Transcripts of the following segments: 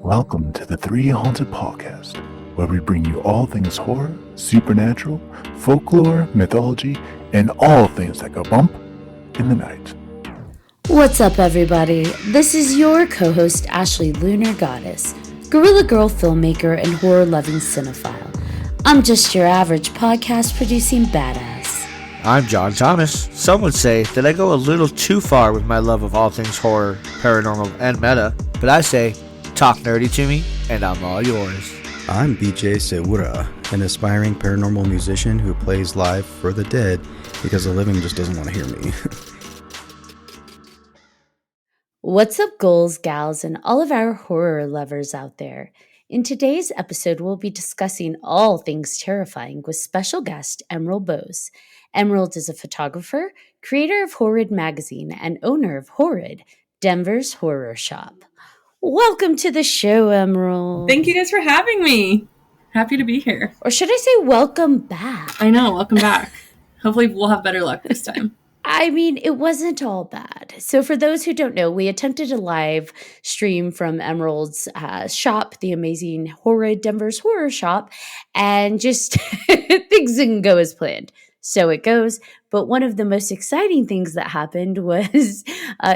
Welcome to the 3Haunted podcast, where we bring you all things horror, supernatural, folklore, mythology, and all things that go bump in the night. What's up, everybody? This is your co-host, Ashley Lunar Goddess, Gorilla Girl filmmaker and horror-loving cinephile. I'm just your average podcast-producing badass. I'm John Thomas. Some would say that I go a little too far with my love of all things horror, paranormal, and meta, but I say, talk nerdy to me, and I'm all yours. I'm BJ Sewura, an aspiring paranormal musician who plays live for the dead because the living just doesn't want to hear me. What's up, ghouls, gals, and all of our horror lovers out there? In today's episode, we'll be discussing all things terrifying with special guest Emerald Boes. Emerald is a photographer, creator of HORRID magazine, and owner of HORRID, Denver's horror shop. Welcome to the show, Emerald. Thank you guys for having me. Happy to be here. Or should I say welcome back? I know, welcome back. Hopefully we'll have better luck this time. I mean, it wasn't all bad. So for those who don't know, we attempted a live stream from Emerald's shop, the amazing HORRID Denver's horror shop, and just things didn't go as planned. So it goes. But one of the most exciting things that happened was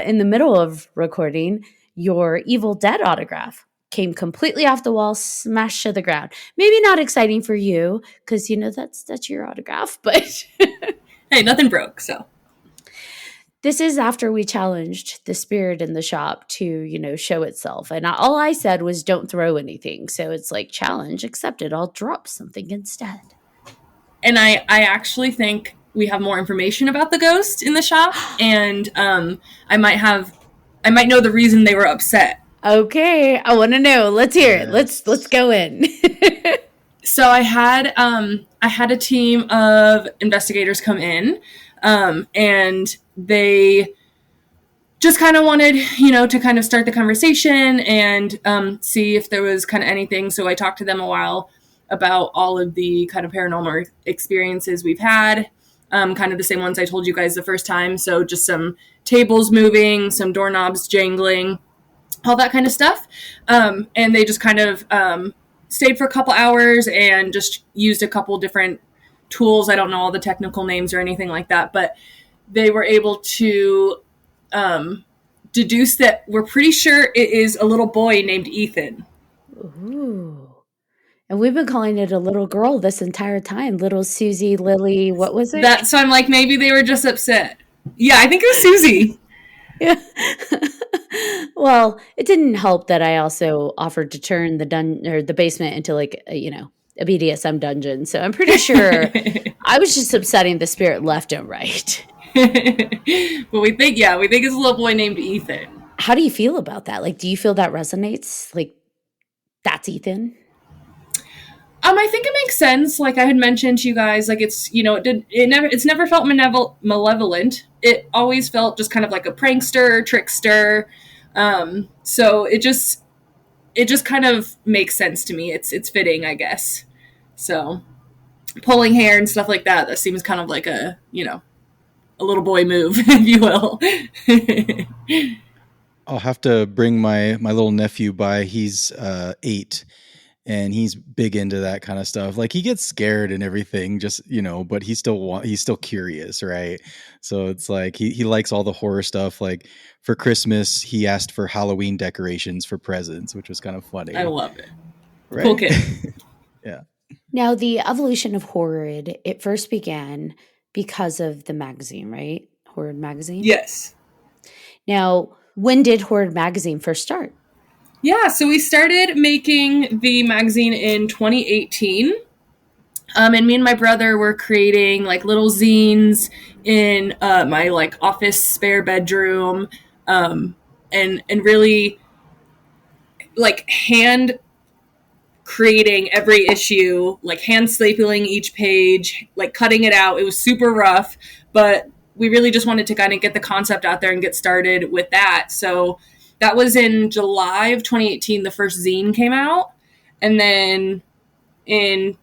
in the middle of recording, your Evil Dead autograph came completely off the wall, smashed to the ground. Maybe not exciting for you because, you know, that's your autograph, but hey, nothing broke, so. This is after we challenged the spirit in the shop to, you know, show itself. And all I said was don't throw anything. So it's like, challenge accepted. I'll drop something instead. And I actually think we have more information about the ghost in the shop. And I might know the reason they were upset. Okay, I want to know. Let's hear it. Let's go in. So I had a team of investigators come in, and they just kind of wanted, you know, to kind of start the conversation and see if there was kind of anything. So I talked to them a while about all of the kind of paranormal experiences we've had, kind of the same ones I told you guys the first time. So just some tables moving, some doorknobs jangling, all that kind of stuff. And they just kind of stayed for a couple hours and just used a couple different tools. I don't know all the technical names or anything like that, but they were able to deduce that we're pretty sure it is a little boy named Ethan. Ooh. And we've been calling it a little girl this entire time. Little Susie, Lily, what was it? So I'm like, maybe they were just upset. Yeah, I think it was Susie. Yeah. Well, it didn't help that I also offered to turn the basement into like a BDSM dungeon. So I'm pretty sure I was just upsetting the spirit left and right. But we think it's a little boy named Ethan. How do you feel about that? Like, do you feel that resonates? Like, that's Ethan? I think it makes sense. Like I had mentioned to you guys, like it's never felt malevolent. It always felt just kind of like a prankster, trickster. So it just kind of makes sense to me. It's fitting, I guess. So pulling hair and stuff like that seems kind of like a little boy move, if you will. I'll have to bring my little nephew by. He's 8. And he's big into that kind of stuff. Like he gets scared and everything, just, but he's still curious, right? So it's like he likes all the horror stuff. Like for Christmas, he asked for Halloween decorations for presents, which was kind of funny. I love it. Right? Cool kid. Yeah. Now, the evolution of HORRID, it first began because of the magazine, right? HORRID magazine? Yes. Now, when did HORRID magazine first start? Yeah, so we started making the magazine in 2018. And me and my brother were creating like little zines in my like office spare bedroom, and really like hand creating every issue, like hand stapling each page, like cutting it out. It was super rough, but we really just wanted to kind of get the concept out there and get started with that. So that was in July of 2018, the first zine came out. And then in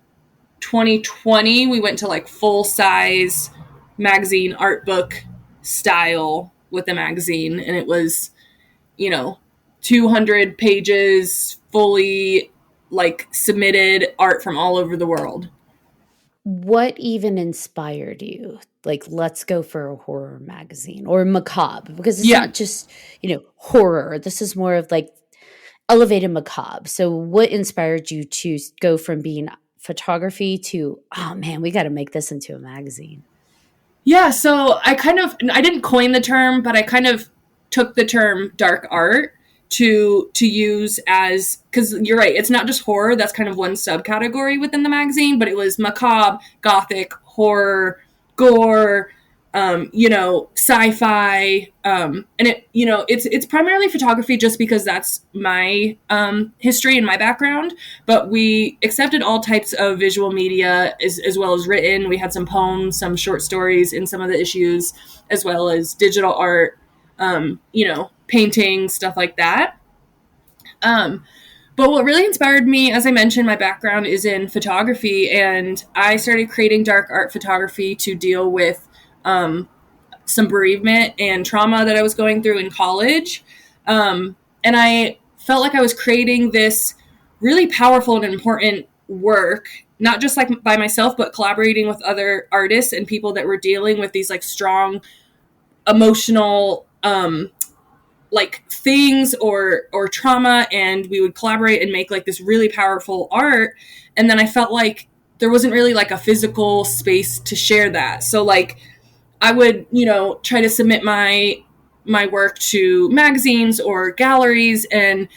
2020, we went to like full-size magazine art book style with the magazine. And it was, 200 pages, fully like submitted art from all over the world. What even inspired you? Like, let's go for a horror magazine or macabre, because it's Yeah. not just, horror. This is more of like elevated macabre. So what inspired you to go from being photography to, oh man, we got to make this into a magazine? Yeah, so I didn't coin the term, but I kind of took the term dark art to use as, because you're right, it's not just horror. That's kind of one subcategory within the magazine, but it was macabre, gothic, horror, gore, sci-fi, and it's primarily photography just because that's my history and my background. But we accepted all types of visual media as well as written. We had some poems, some short stories in some of the issues, as well as digital art, painting, stuff like that. But what really inspired me, as I mentioned, my background is in photography, and I started creating dark art photography to deal with some bereavement and trauma that I was going through in college. And I felt like I was creating this really powerful and important work, not just like by myself, but collaborating with other artists and people that were dealing with these like strong emotional like things or trauma, and we would collaborate and make like this really powerful art. And then I felt like there wasn't really like a physical space to share that. So like I would, try to submit my work to magazines or galleries, and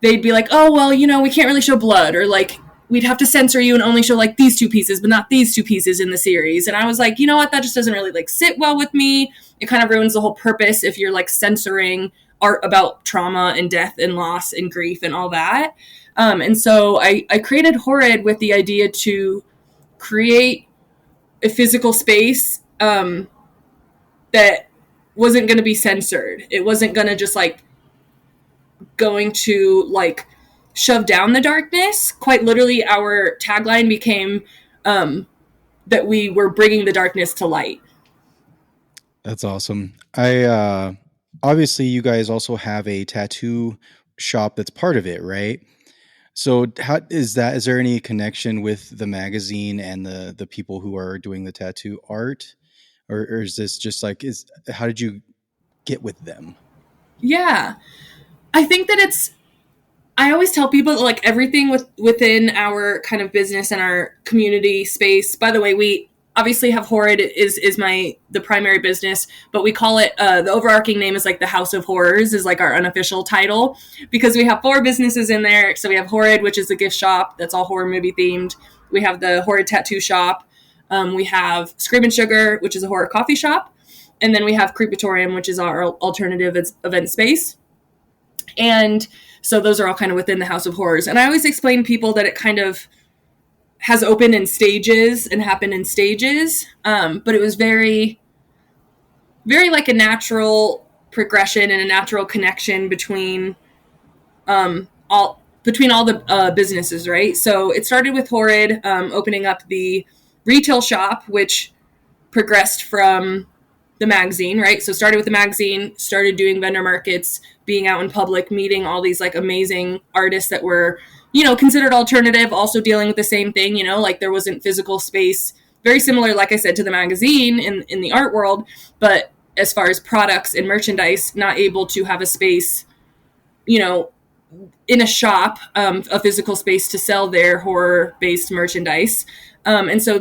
they'd be like, oh, well, we can't really show blood, or like we'd have to censor you and only show like these 2 pieces, but not these 2 pieces in the series. And I was like, you know what, that just doesn't really like sit well with me. It kind of ruins the whole purpose if you're like censoring art about trauma and death and loss and grief and all that. And so I created HORRID with the idea to create a physical space that wasn't going to be censored. It wasn't going to just like going to like shove down the darkness. Quite literally, our tagline became that we were bringing the darkness to light. That's awesome. I obviously you guys also have a tattoo shop that's part of it, right? So how is that? Is there any connection with the magazine and the people who are doing the tattoo art, or is this just like how did you get with them? Yeah, I think that I always tell people that like everything within our kind of business and our community space. By the way, we obviously have HORRID is the primary business, but we call it the overarching name is like the House of Horrors is like our unofficial title, because we have 4 businesses in there. So we have HORRID, which is a gift shop that's all horror movie themed. We have the HORRID tattoo shop. We have Scream and Sugar, which is a horror coffee shop. And then we have Creepatorium, which is our alternative event space. And so those are all kind of within the House of Horrors. And I always explain to people that it kind of has opened in stages and happened in stages. But it was very, very like a natural progression and a natural connection between all the businesses, right? So it started with HORRID opening up the retail shop, which progressed from the magazine, right? So started with the magazine, started doing vendor markets, being out in public, meeting all these like amazing artists that were, considered alternative, also dealing with the same thing, like there wasn't physical space, very similar, like I said, to the magazine in the art world, but as far as products and merchandise, not able to have a space, in a shop, a physical space to sell their horror-based merchandise. And so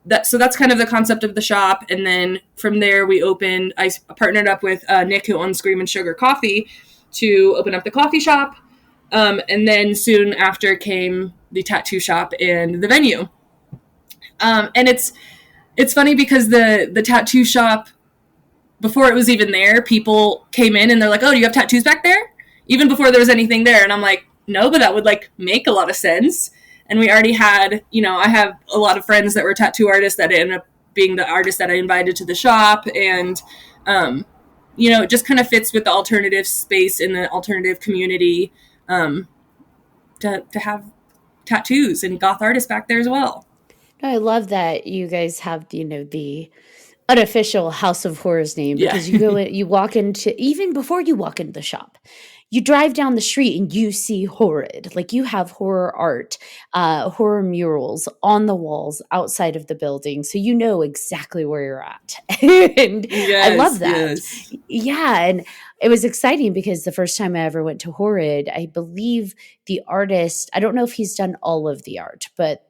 that's kind of the concept of the shop. And then from there I partnered up with Nick, who owns Scream and Sugar Coffee, to open up the coffee shop. And then soon after came the tattoo shop and the venue. And it's funny because the tattoo shop, before it was even there, people came in and they're like, oh, do you have tattoos back there? Even before there was anything there. And I'm like, no, but that would like make a lot of sense. And we already had, I have a lot of friends that were tattoo artists that ended up being the artists that I invited to the shop. And, it just kind of fits with the alternative space in the alternative community to have tattoos and goth artists back there as well. I love that you guys have, the unofficial House of Horrors name, because you walk into, even before you walk into the shop, you drive down the street and you see horrid. Like you have horror art, horror murals on the walls outside of the building. So you know exactly where you're at. And I love that. Yes. Yeah. And it was exciting because the first time I ever went to Horrid, I believe the artist, I don't know if he's done all of the art, but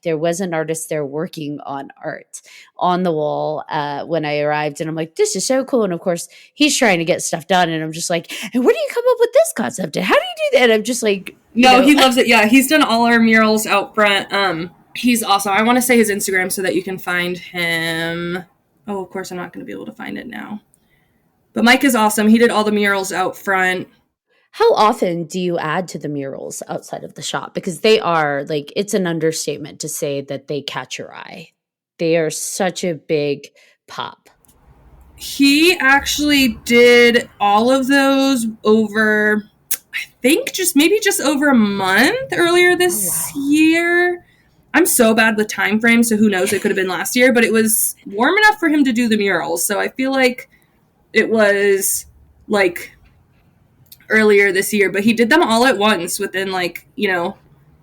there was an artist there working on art on the wall when I arrived. And I'm like, this is so cool. And of course, he's trying to get stuff done. And I'm just like, and where do you come up with this concept? And how do you do that? And I'm just like, No, he loves it. Yeah, he's done all our murals out front. He's awesome. I want to say his Instagram so that you can find him. Oh, of course, I'm not going to be able to find it now. But Mike is awesome. He did all the murals out front. How often do you add to the murals outside of the shop? Because they are like, it's an understatement to say that they catch your eye. They are such a big pop. He actually did all of those over, I think, just over a month earlier this year. I'm so bad with time frames, so who knows? It could have been last year, but it was warm enough for him to do the murals. So I feel like it was like earlier this year, but he did them all at once within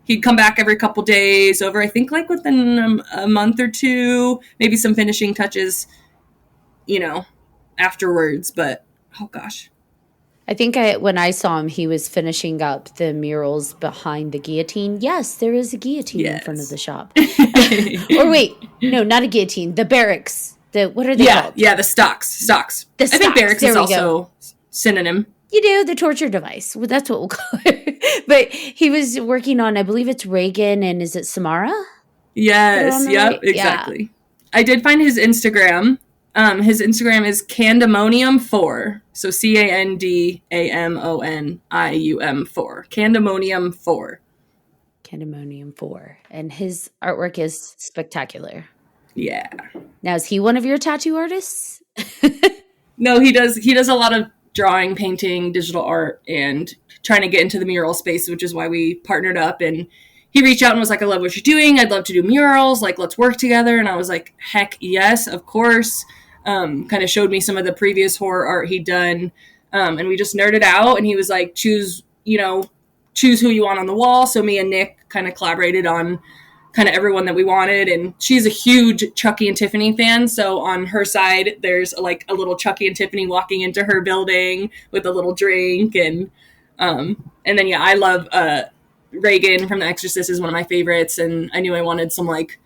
he'd come back every couple days over, I think like within a month or two, maybe some finishing touches, afterwards. But oh gosh. I think when I saw him, he was finishing up the murals behind the guillotine. Yes, there is a guillotine in front of the shop. Or wait, no, not a guillotine. The barracks. What are they called? Yeah, the stocks. I think barracks is also synonym. You do, the torture device. Well, that's what we'll call it. But he was working on, I believe it's Reagan and is it Samara? Yes, yep, exactly. Yeah. I did find his Instagram. His Instagram is Candemonium4. So Candamonium 4. Candemonium 4. Candemonium 4. And his artwork is spectacular. Yeah. Now, is he one of your tattoo artists? No, he does a lot of drawing, painting, digital art, and trying to get into the mural space, which is why we partnered up. And he reached out and was like, I love what you're doing. I'd love to do murals. Like, let's work together. And I was like, heck yes, of course. Kind of showed me some of the previous horror art he'd done. And we just nerded out, and he was like, choose who you want on the wall. So me and Nick kind of collaborated on kind of everyone that we wanted. And she's a huge Chucky and Tiffany fan. So on her side, there's like a little Chucky and Tiffany walking into her building with a little drink. And then, yeah, I love, Reagan from The Exorcist is one of my favorites. And I knew I wanted some like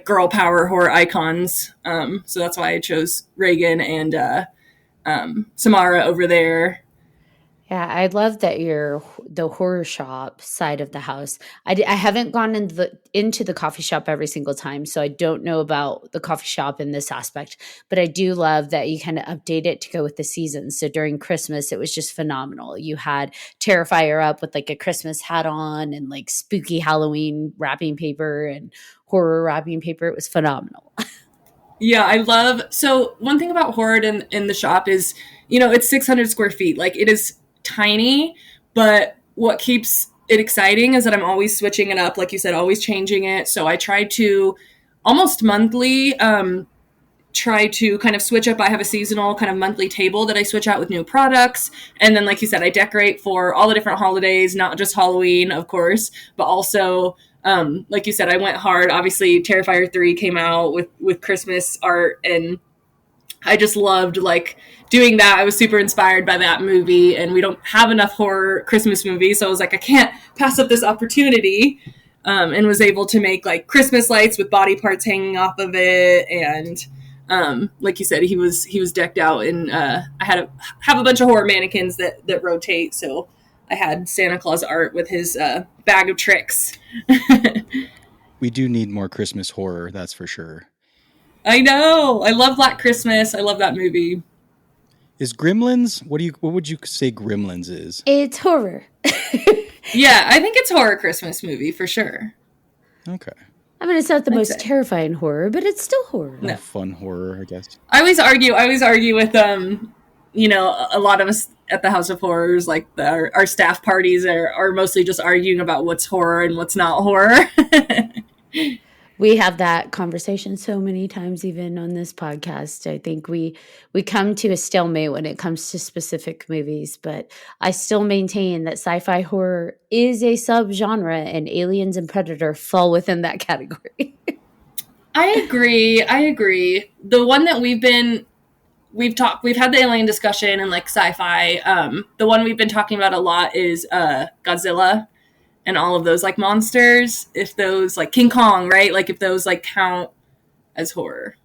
girl power horror icons. So that's why I chose Reagan and, Samara over there. Yeah, I love that you're the horror shop side of the house. I haven't gone into the coffee shop every single time, so I don't know about the coffee shop in this aspect. But I do love that you kind of update it to go with the season. So during Christmas, it was just phenomenal. You had Terrifier up with like a Christmas hat on and like spooky Halloween wrapping paper and horror wrapping paper. It was phenomenal. Yeah, so one thing about Horrid in the shop is, it's 600 square feet. Like, it is tiny, but what keeps it exciting is that I'm always switching it up. Like you said, always changing it. So I try to almost monthly, try to kind of switch up. I have a seasonal kind of monthly table that I switch out with new products. And then, like you said, I decorate for all the different holidays, not just Halloween, of course, but also, like you said, I went hard. Obviously, Terrifier 3 came out with Christmas art, and I just loved like doing that. I was super inspired by that movie, and we don't have enough horror Christmas movies. So I was like, I can't pass up this opportunity, and was able to make like Christmas lights with body parts hanging off of it. And like you said, he was decked out, and I have a bunch of horror mannequins that rotate. So I had Santa Claus art with his bag of tricks. We do need more Christmas horror, that's for sure. I know. I love Black Christmas. I love that movie. Is Gremlins? What would you say Gremlins is? It's horror. Yeah, I think it's horror Christmas movie for sure. Okay. I mean, it's not the most terrifying horror, but it's still horror. No. Fun horror, I guess. I always argue with a lot of us at the House of Horrors, like our staff parties are mostly just arguing about what's horror and what's not horror. We have that conversation so many times, even on this podcast. I think we come to a stalemate when it comes to specific movies, but I still maintain that sci-fi horror is a subgenre, and Aliens and Predator fall within that category. I agree. The one that we've had the alien discussion and like sci-fi. The one we've been talking about a lot is Godzilla and all of those like monsters. If those like King Kong, right? Like if those like count as horror.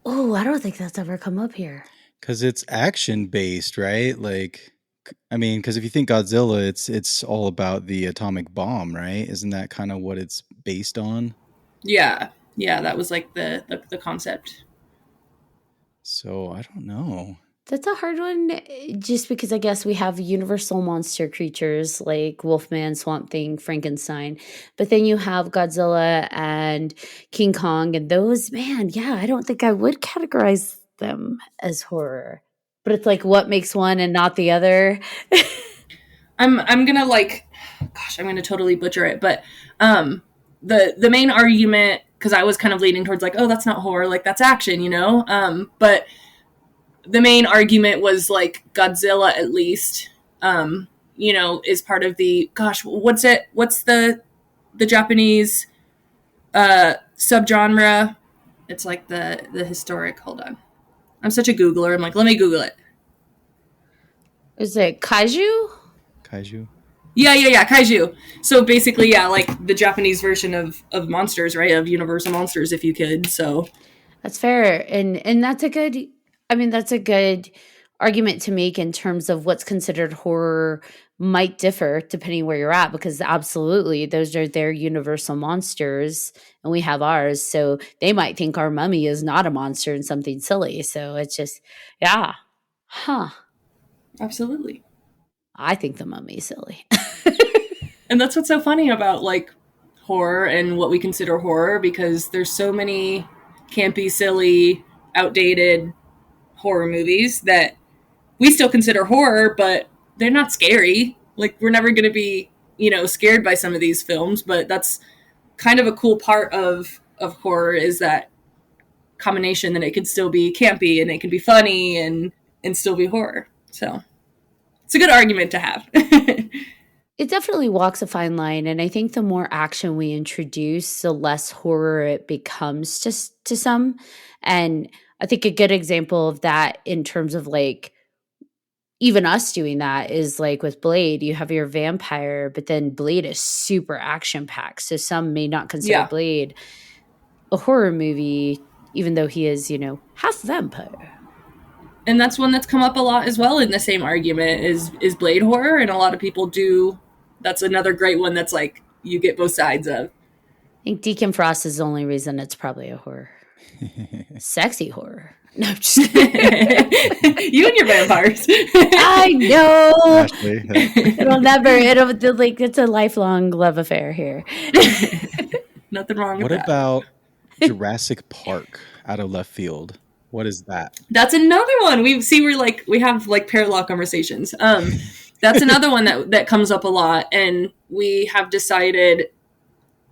Oh, I don't think that's ever come up here. Because it's action based, right? Like, I mean, because if you think Godzilla, it's all about the atomic bomb, right? Isn't that kind of what it's based on? Yeah, that was like the concept. So I don't know. That's a hard one, just because I guess we have universal monster creatures like Wolfman, Swamp Thing, Frankenstein, but then you have Godzilla and King Kong, and those, man, yeah, I don't think I would categorize them as horror. But it's like, what makes one and not the other? I'm gonna like, gosh, I'm gonna totally butcher it, but the main argument, because I was kind of leaning towards like, oh, that's not horror, like that's action, you know, but the main argument was like Godzilla, at least, you know, is part of the, gosh, what's the Japanese subgenre? It's like the historic, hold on. I'm such a Googler. I'm like, let me Google it. Is it kaiju? Kaiju? Yeah, kaiju. So basically, yeah, like the Japanese version of monsters, right? Of universal monsters, if you could. So that's fair. And that's a good, I mean, that's a good argument to make in terms of what's considered horror might differ depending where you're at, because absolutely those are their universal monsters and we have ours. So they might think our mummy is not a monster and something silly. So it's just, yeah. Huh. Absolutely. I think the mummy's silly. And that's what's so funny about like horror and what we consider horror, because there's so many campy, silly, outdated horror movies that we still consider horror, but they're not scary. Like, we're never going to be, you know, scared by some of these films, but that's kind of a cool part of horror, is that combination that it can still be campy and it can be funny and still be horror. So it's a good argument to have. It definitely walks a fine line, and I think the more action we introduce, the less horror it becomes to some. And I think a good example of that in terms of like even us doing that is like with Blade, you have your vampire, but then Blade is super action packed. So some may not consider Blade a horror movie, even though he is, you know, half vampire. And that's one that's come up a lot as well in the same argument is Blade horror. And a lot of people do. That's another great one that's like, you get both sides of. I think Deacon Frost is the only reason it's probably a horror. Sexy horror. No, just you and your vampires. I know. Ashley, It'll like, it's a lifelong love affair here. Nothing wrong with What that. about Jurassic Park out of left field? What is that? That's another one. We have like parallel conversations. That's another one that comes up a lot, and we have decided,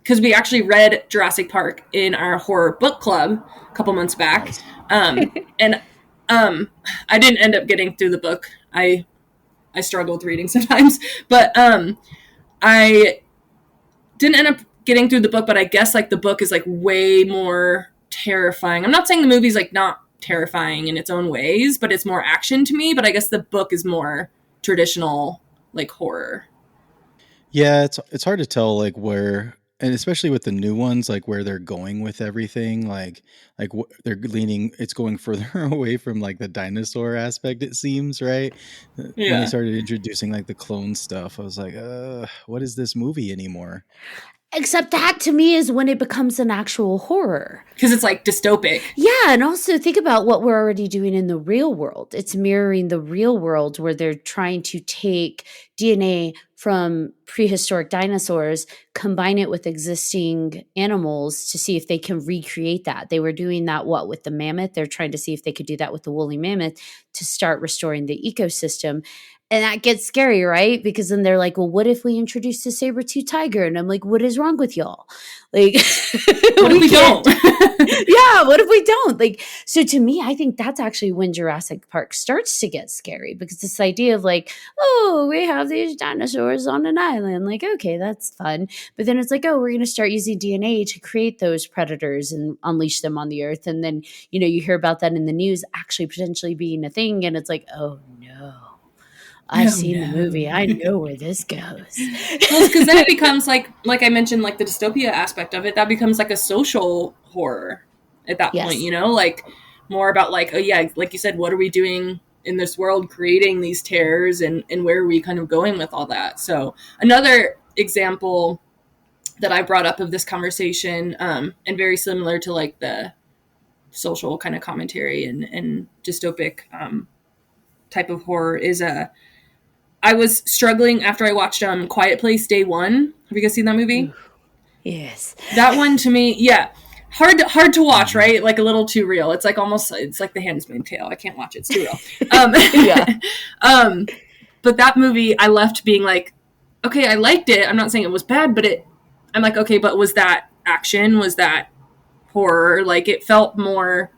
because we actually read Jurassic Park in our horror book club a couple months back. And I didn't end up getting through the book. I struggle with reading sometimes, but I didn't end up getting through the book, but I guess like the book is like way more terrifying. I'm not saying the movie's like not terrifying in its own ways, but it's more action to me. But I guess the book is more traditional like horror. Yeah, it's hard to tell like where, and especially with the new ones, like where they're going with everything, like they're leaning, it's going further away from like the dinosaur aspect, it seems, right? When they started introducing like the clone stuff, I was like, what is this movie anymore? Except that to me is when it becomes an actual horror. Because it's like dystopic. Yeah, and also think about what we're already doing in the real world. It's mirroring the real world where they're trying to take DNA from prehistoric dinosaurs, combine it with existing animals to see if they can recreate that. They were doing that, with the mammoth? They're trying to see if they could do that with the woolly mammoth to start restoring the ecosystem. And that gets scary, right? Because then they're like, well, what if we introduce a saber-tooth tiger? And I'm like, what is wrong with y'all? Like, What if we don't? Yeah, what if we don't? Like, so to me, I think that's actually when Jurassic Park starts to get scary, because this idea of like, oh, we have these dinosaurs on an island. Like, okay, that's fun. But then it's like, oh, we're going to start using DNA to create those predators and unleash them on the earth. And then, you hear about that in the news actually potentially being a thing. And it's like, oh no. I've seen the movie. I know where this goes. Well, because then it becomes like I mentioned, like the dystopia aspect of it, that becomes like a social horror at that Yes. point, like more about like, oh yeah, like you said, what are we doing in this world, creating these terrors, and where are we kind of going with all that? So another example that I brought up of this conversation, and very similar to like the social kind of commentary and dystopic type of horror is I was struggling after I watched Quiet Place Day One. Have you guys seen that movie? Yes. That one to me, yeah, hard to watch, right? Like a little too real. It's like it's like The Handmaid's Tale. I can't watch it. It's too real. Yeah. But that movie, I left being like, okay, I liked it. I'm not saying it was bad, but I'm like, okay, but was that action? Was that horror? Like it felt more,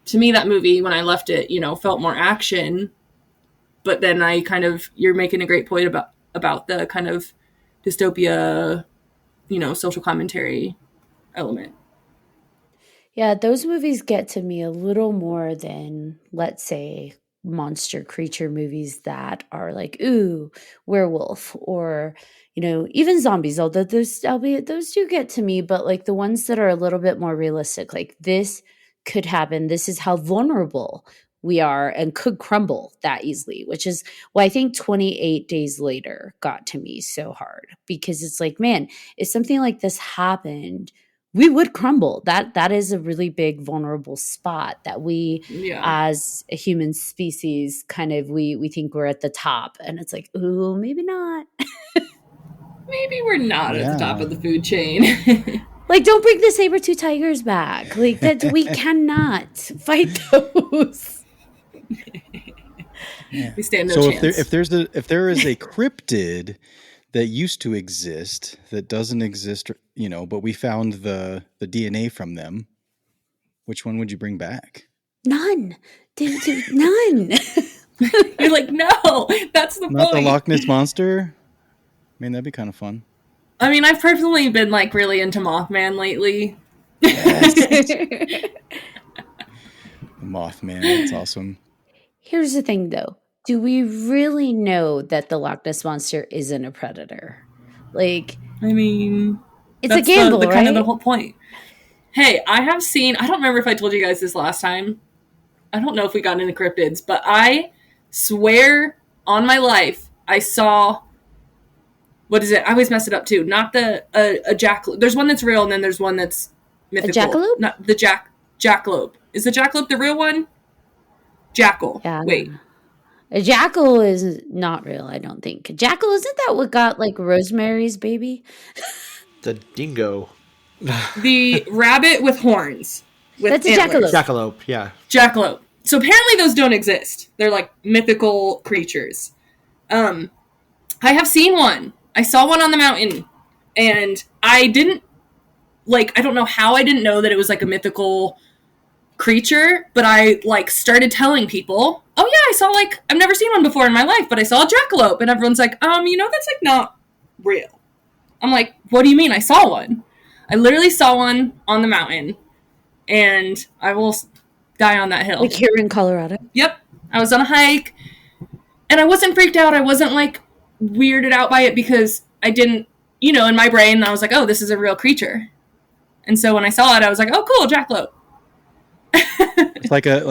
to me, that movie, when I left it, felt more action. But then you're making a great point about the kind of dystopia, social commentary element. Yeah, those movies get to me a little more than, let's say, monster creature movies that are like, ooh, werewolf, or, even zombies, although those do get to me, but like the ones that are a little bit more realistic, like this could happen. This is how vulnerable we are and could crumble that easily, which is why I think 28 Days Later got to me so hard, because it's like, man, if something like this happened, we would crumble. That is a really big vulnerable spot that we as a human species kind of we think we're at the top, and it's like, ooh, maybe not. Maybe we're not at the top of the food chain. Like, don't bring the saber-tooth tigers back. Like, that we cannot fight those. Yeah. We stand no so chance. if there is a cryptid that used to exist that doesn't exist, but we found the DNA from them, which one would you bring back? None. Dude, none. You're like, no, that's the Not point. the Loch Ness Monster? I mean, that'd be kind of fun. I mean, I've personally been like really into Mothman lately. Mothman, that's awesome. Here's the thing, though. Do we really know that the Loch Ness Monster isn't a predator? Like, I mean, it's a gamble, the right? kind of the whole point. Hey, I don't remember if I told you guys this last time. I don't know if we got into cryptids, but I swear on my life, I saw, what is it? I always mess it up too. Not a jackalope. There's one that's real, and then there's one that's mythical. A jackalope? Not the jackalope. Is the jackalope the real one? Jackal. Yeah. Wait. A jackal is not real, I don't think. A jackal, isn't that what got like Rosemary's Baby? The dingo. The rabbit with horns. That's a jackalope. Jackalope, yeah. Jackalope. So apparently those don't exist. They're like mythical creatures. I have seen one. I saw one on the mountain, and I don't know how I didn't know that it was like a mythical creature, but I like started telling people, oh yeah, I saw I've never seen one before in my life, but I saw a jackalope, and everyone's like, that's like not real. I'm like, what do you mean? I saw one. I literally saw one on the mountain, and I will die on that hill. Like here in Colorado? Yep. I was on a hike, and I wasn't freaked out. I wasn't like weirded out by it, because I didn't, in my brain, I was like, oh, this is a real creature. And so when I saw it, I was like, oh, cool, jackalope. It's like a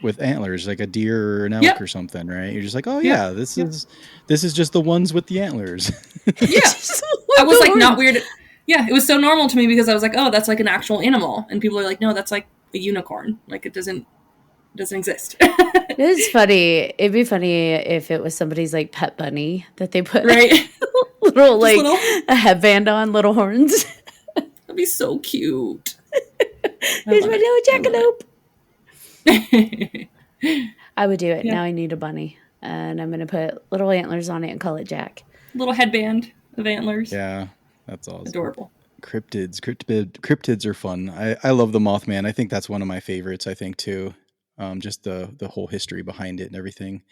with antlers, like a deer or an elk or something, right? You're just like, oh yeah, this is just the ones with the antlers. Yeah. I was like not weird. Yeah, it was so normal to me, because I was like, oh, that's like an actual animal, and people are like, no, that's like a unicorn. Like it doesn't exist. It is funny. It'd be funny if it was somebody's like pet bunny that they put right little a headband on, little horns. That'd be so cute. Here's my little jackalope. I would do it. Yeah. Now I need a bunny. and I'm going to put little antlers on it and call it Jack. Little headband of antlers. Yeah, that's awesome. Adorable. Cryptids are fun. I love the Mothman. I think that's one of my favorites. I think too. Just the whole history behind it and everything.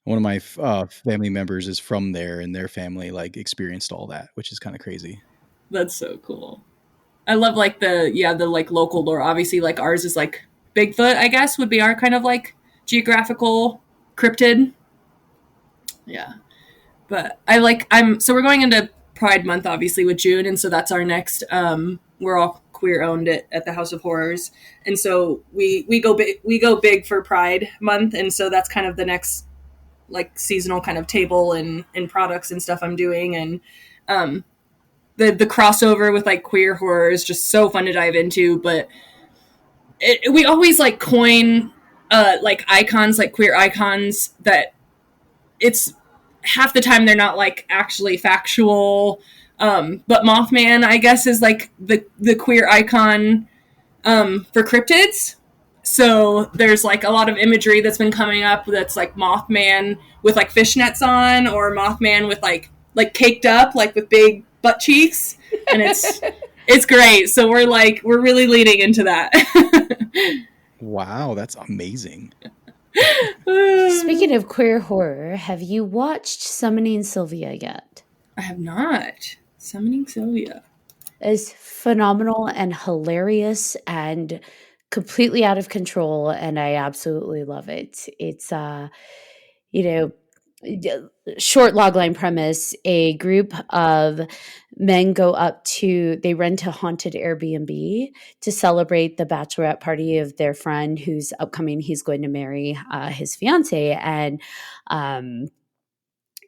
One of my family members is from there, and their family like experienced all that, which is kind of crazy. That's so cool. I love like the like local lore. Obviously, like ours is like Bigfoot, I guess, would be our kind of like geographical cryptid. Yeah. But so we're going into Pride Month, obviously, with June, and so that's our next, we're all queer owned at the House of Horrors. And so we go big for Pride Month, and so that's kind of the next like seasonal kind of table and products and stuff I'm doing. And the crossover with like queer horror is just so fun to dive into, but we always like coin like icons, like queer icons, that it's half the time they're not like actually factual, but Mothman, I guess, is like the queer icon for cryptids. So there's like a lot of imagery that's been coming up that's like Mothman with like fishnets on, or Mothman with like caked up, like with big butt cheeks, and it's great. So we're really leaning into that. Wow, that's amazing. Speaking of queer horror, have you watched Summoning Sylvia yet? I have not. Summoning Sylvia It's phenomenal and hilarious and completely out of control, and I absolutely love it. It's short logline premise: a group of men they rent a haunted Airbnb to celebrate the bachelorette party of their friend who's upcoming. He's going to marry his fiance, and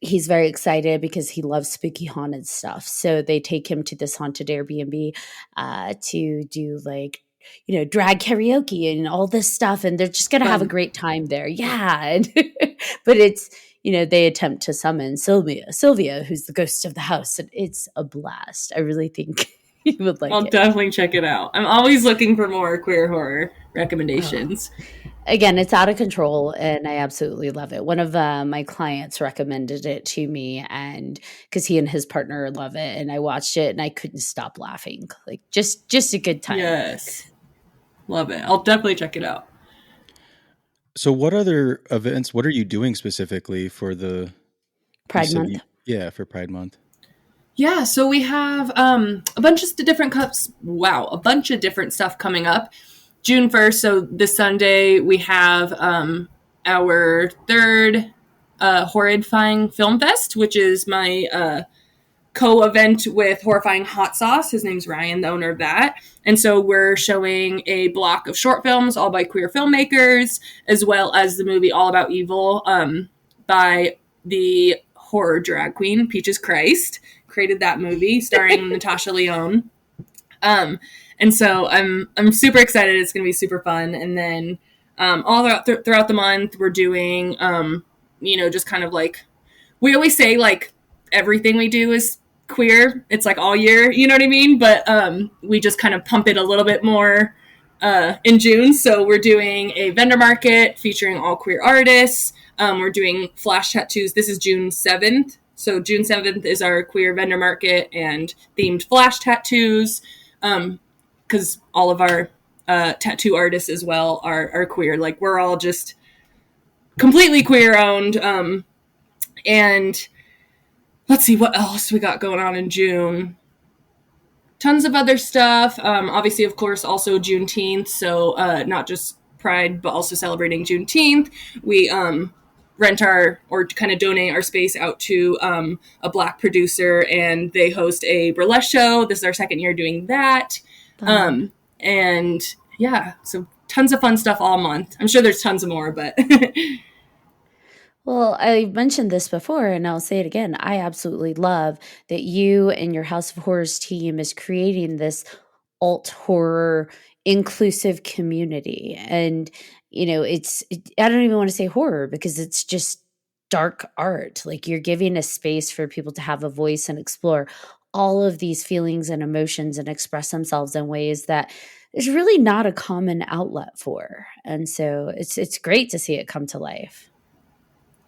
he's very excited because he loves spooky haunted stuff. So they take him to this haunted Airbnb to do like, drag karaoke and all this stuff. And they're just going to have a great time there. Yeah. But it's, they attempt to summon Sylvia, who's the ghost of the house. And it's a blast. I really think you would like it. I'll definitely check it out. I'm always looking for more queer horror recommendations. Again, it's out of control, and I absolutely love it. One of my clients recommended it to me, and because he and his partner love it, and I watched it, and I couldn't stop laughing. Like just a good time. Yes, love it. I'll definitely check it out. So, what other events? What are you doing specifically for the Pride Month? For Pride Month. Yeah, so we have a bunch of different cups. Wow, a bunch of different stuff coming up. June 1st, so this Sunday, we have our third Horrifying Film Fest, which is my co-event with Horrifying Hot Sauce. His name's Ryan, the owner of that. And so we're showing a block of short films, all by queer filmmakers, as well as the movie All About Evil by the horror drag queen, Peaches Christ. Created that movie, starring Natasha Lyonne. And so I'm super excited. It's going to be super fun. And then all throughout the month, we're doing, just kind of like, we always say like everything we do is queer. It's like all year, you know what I mean? But we just kind of pump it a little bit more in June. So we're doing a vendor market featuring all queer artists. We're doing flash tattoos. This is June 7th. So June 7th is our queer vendor market and themed flash tattoos. Because all of our tattoo artists as well are queer. Like, we're all just completely queer owned. And let's see what else we got going on in June. Tons of other stuff. Obviously, of course, also Juneteenth. So not just Pride, but also celebrating Juneteenth. We rent or kind of donate our space out to a Black producer, and they host a burlesque show. This is our second year doing that. And yeah, so tons of fun stuff all month. I'm sure there's tons of more, but Well, I mentioned this before, and I'll say it again. I absolutely love that you and your House of Horrors team is creating this alt horror inclusive community. And, I don't even want to say horror because it's just dark art. Like, you're giving a space for people to have a voice and explore all of these feelings and emotions and express themselves in ways that there's really not a common outlet for. And so it's great to see it come to life.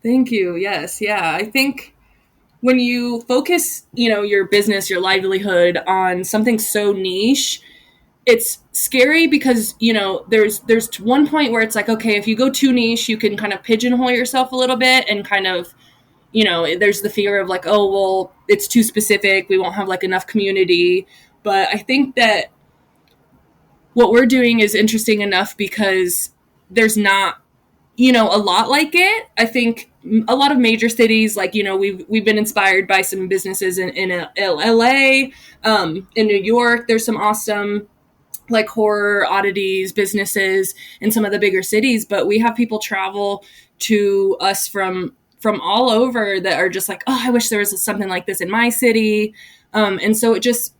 Thank you. Yes. Yeah. I think when you focus, your business, your livelihood on something so niche, it's scary because, there's one point where it's like, okay, if you go too niche, you can kind of pigeonhole yourself a little bit and kind of, there's the fear of like, oh, well, it's too specific. We won't have like enough community. But I think that what we're doing is interesting enough because there's not, a lot like it. I think a lot of major cities, like, we've been inspired by some businesses in LA, in New York. There's some awesome like horror oddities businesses in some of the bigger cities, but we have people travel to us from all over that are just like, oh, I wish there was something like this in my city. And so it just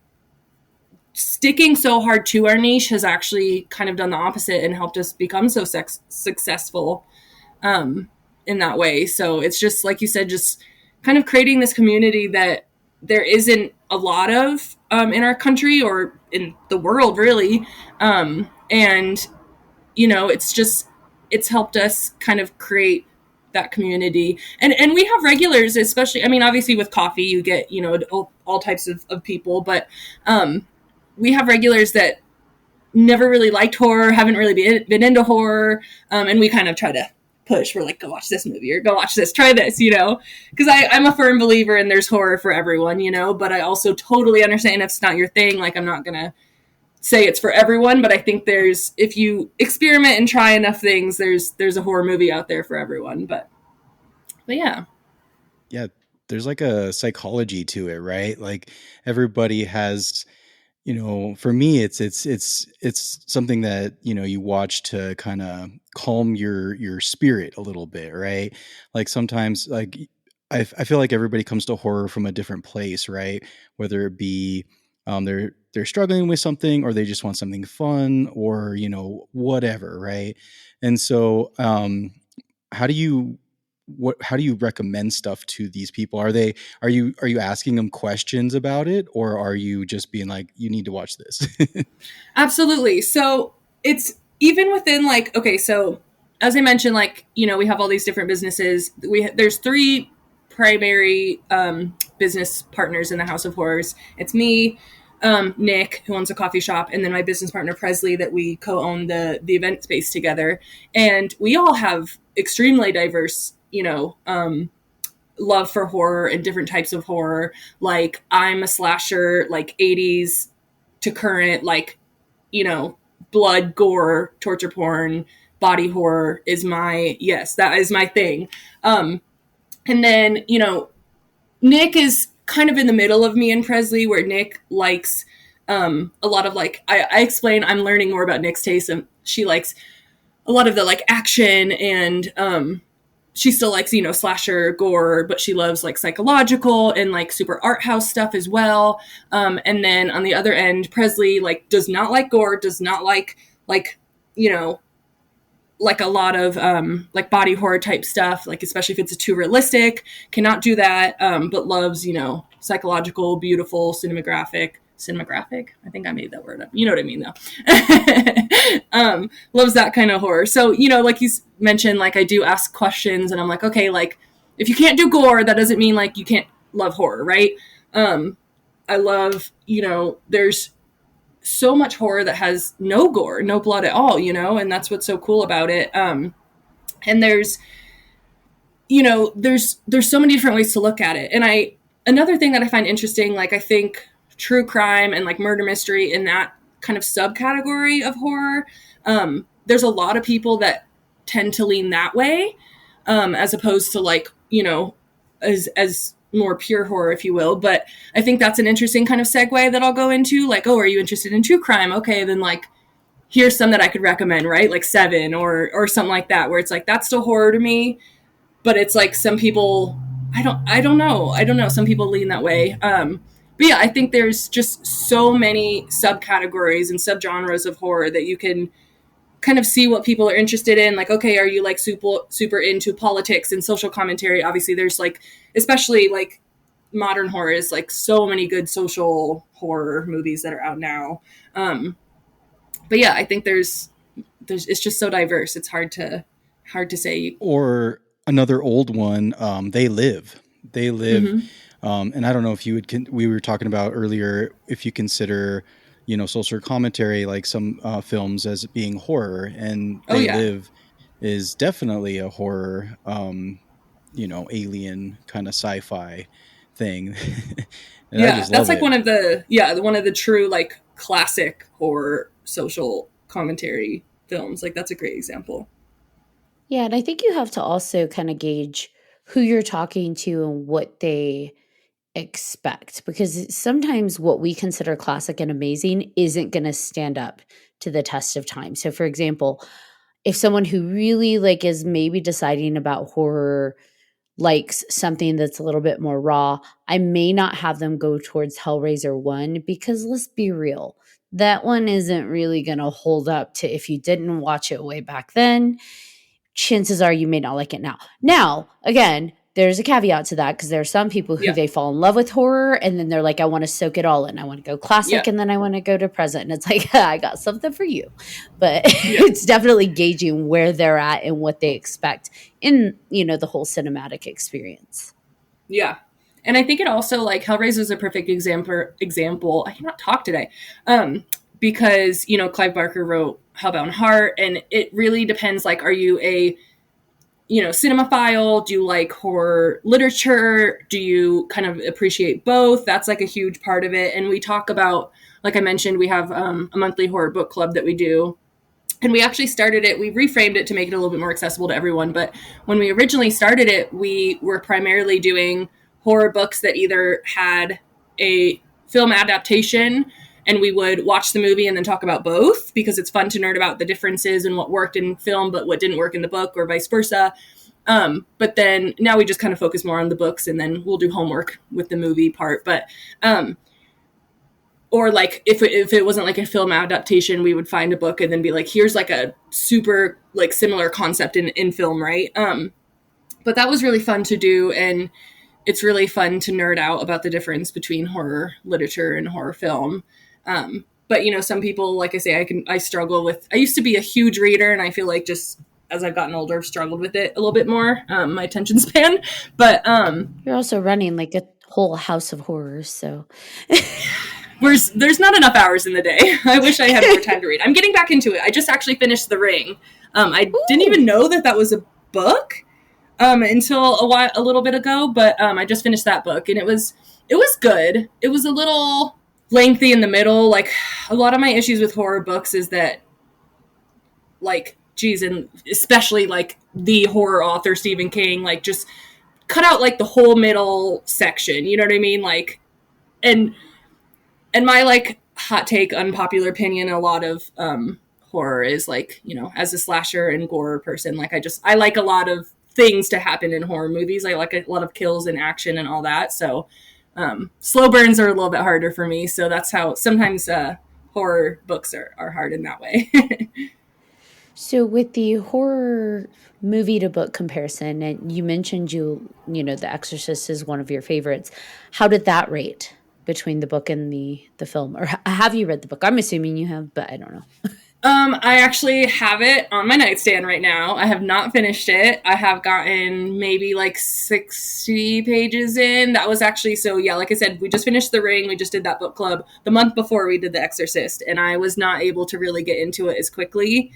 sticking so hard to our niche has actually kind of done the opposite and helped us become so successful in that way. So it's just, like you said, just kind of creating this community that there isn't a lot of in our country or in the world, really. And, it's helped us kind of create that community. And we have regulars, especially, I mean, obviously with coffee, you get, all types of people, but we have regulars that never really liked horror, haven't really been into horror, and we kind of try to push. We're like, go watch this movie or go watch this, try this, because I'm a firm believer in there's horror for everyone, but I also totally understand if it's not your thing. Like, I'm not gonna say it's for everyone, but I think if you experiment and try enough things, there's a horror movie out there for everyone. But yeah. Yeah, there's like a psychology to it, right? Like everybody has, for me it's something that, you watch to kind of calm your spirit a little bit, right? Like sometimes, like I feel like everybody comes to horror from a different place, right? Whether it be they're struggling with something, or they just want something fun, or whatever, right? And so how do you how do you recommend stuff to these people? Are you asking them questions about it, or are you just being like, you need to watch this? Absolutely. So it's even within like, okay, so as I mentioned, like, we have all these different businesses. There's three primary business partners in the House of Horrors. It's me, Nick, who owns a coffee shop, and then my business partner Presley, that we co-own the event space together. And we all have extremely diverse, love for horror and different types of horror. Like, I'm a slasher, like 80s to current, like, blood, gore, torture porn, body horror that is my thing. And then, Nick is kind of in the middle of me and Presley, where Nick likes a lot of like, I explain, I'm learning more about Nick's taste, and she likes a lot of the like action, and she still likes, slasher gore, but she loves like psychological and like super art house stuff as well. And then on the other end, Presley like does not like gore, does not like, like a lot of like body horror type stuff, like especially if it's too realistic, cannot do that, but loves, psychological, beautiful, cinematographic. I think I made that word up. You know what I mean, though. Loves that kind of horror. So, like you mentioned, like I do ask questions, and I'm like, okay, like if you can't do gore, that doesn't mean like you can't love horror, right? I love, there's so much horror that has no gore, no blood at all, and that's what's so cool about it. And there's so many different ways to look at it. And another thing that I find interesting, like I think true crime and like murder mystery in that kind of subcategory of horror, there's a lot of people that tend to lean that way, as opposed to like, as more pure horror, if you will. But I think that's an interesting kind of segue that I'll go into. Like, oh, are you interested in true crime? Okay, then like, here's some that I could recommend, right? Like Seven or something like that, where it's like, that's still horror to me, but it's like some people, I don't know. Some people lean that way. But yeah, I think there's just so many subcategories and subgenres of horror that you can kind of see what people are interested in. Like, okay, are you like super into politics and social commentary? Obviously there's like, especially like modern horror is like so many good social horror movies that are out now. But yeah, I think there's it's just so diverse. It's hard to say. Or another old one, They Live. They Live. Mm-hmm. And I don't know if you would, we were talking about earlier, if you consider, social commentary, like some films as being horror, and Oh They yeah. Live is definitely a horror, alien kind of sci-fi thing. And I Yeah, just that's love like it. one of the true like classic horror social commentary films. Like that's a great example. Yeah, and I think you have to also kind of gauge who you're talking to and what they expect, because sometimes what we consider classic and amazing isn't going to stand up to the test of time. So for example, if someone who really like is maybe deciding about horror likes something that's a little bit more raw, I may not have them go towards Hellraiser 1, because let's be real, that one isn't really going to hold up to if you didn't watch it way back then. Chances are you may not like it now. Now, again, there's a caveat to that, because there are some people who Yeah. they fall in love with horror and then they're like, I want to soak it all in. I want to go classic Yeah. and then I want to go to present. And it's like, I got something for you. But Yeah. it's definitely gauging where they're at and what they expect in, the whole cinematic experience. Yeah. And I think it also like Hellraiser is a perfect example. I cannot talk today. Because, Clive Barker wrote Hellbound Heart, and it really depends, like, are you a cinemaphile? Do you like horror literature? Do you kind of appreciate both? That's like a huge part of it. And we talk about, like I mentioned, we have a monthly horror book club that we do. And we actually started it, we reframed it to make it a little bit more accessible to everyone. But when we originally started it, we were primarily doing horror books that either had a film adaptation, and we would watch the movie and then talk about both, because it's fun to nerd about the differences and what worked in film but what didn't work in the book, or vice versa. But then now we just kind of focus more on the books, and then we'll do homework with the movie part. But or like if it wasn't like a film adaptation, we would find a book and then be like, here's like a super like similar concept in film, right? But that was really fun to do, and it's really fun to nerd out about the difference between horror literature and horror film. But some people, like I say, I struggle with. I used to be a huge reader, and I feel like just as I've gotten older, I've struggled with it a little bit more, my attention span. But You're also running like a whole house of horrors, so there's not enough hours in the day. I wish I had more time to read. I'm getting back into it. I just actually finished The Ring. I didn't even know that was a book until a little bit ago, but I just finished that book, and it was good. It was a little lengthy in the middle. Like a lot of my issues with horror books is that, like, geez, and especially like the horror author Stephen King, like just cut out like the whole middle section. You know what I mean? Like, and my like hot take, unpopular opinion, a lot of horror is like, as a slasher and gore person, like I like a lot of things to happen in horror movies. I like a lot of kills and action and all that. So slow burns are a little bit harder for me. So that's how sometimes horror books are hard in that way. So with the horror movie to book comparison, and you mentioned The Exorcist is one of your favorites. How did that rate between the book and the film? Or have you read the book? I'm assuming you have, but I don't know. I actually have it on my nightstand right now. I have not finished it. I have gotten maybe like 60 pages in. That was actually, so yeah, like I said, we just finished The Ring. We just did that book club the month before we did The Exorcist, and I was not able to really get into it as quickly.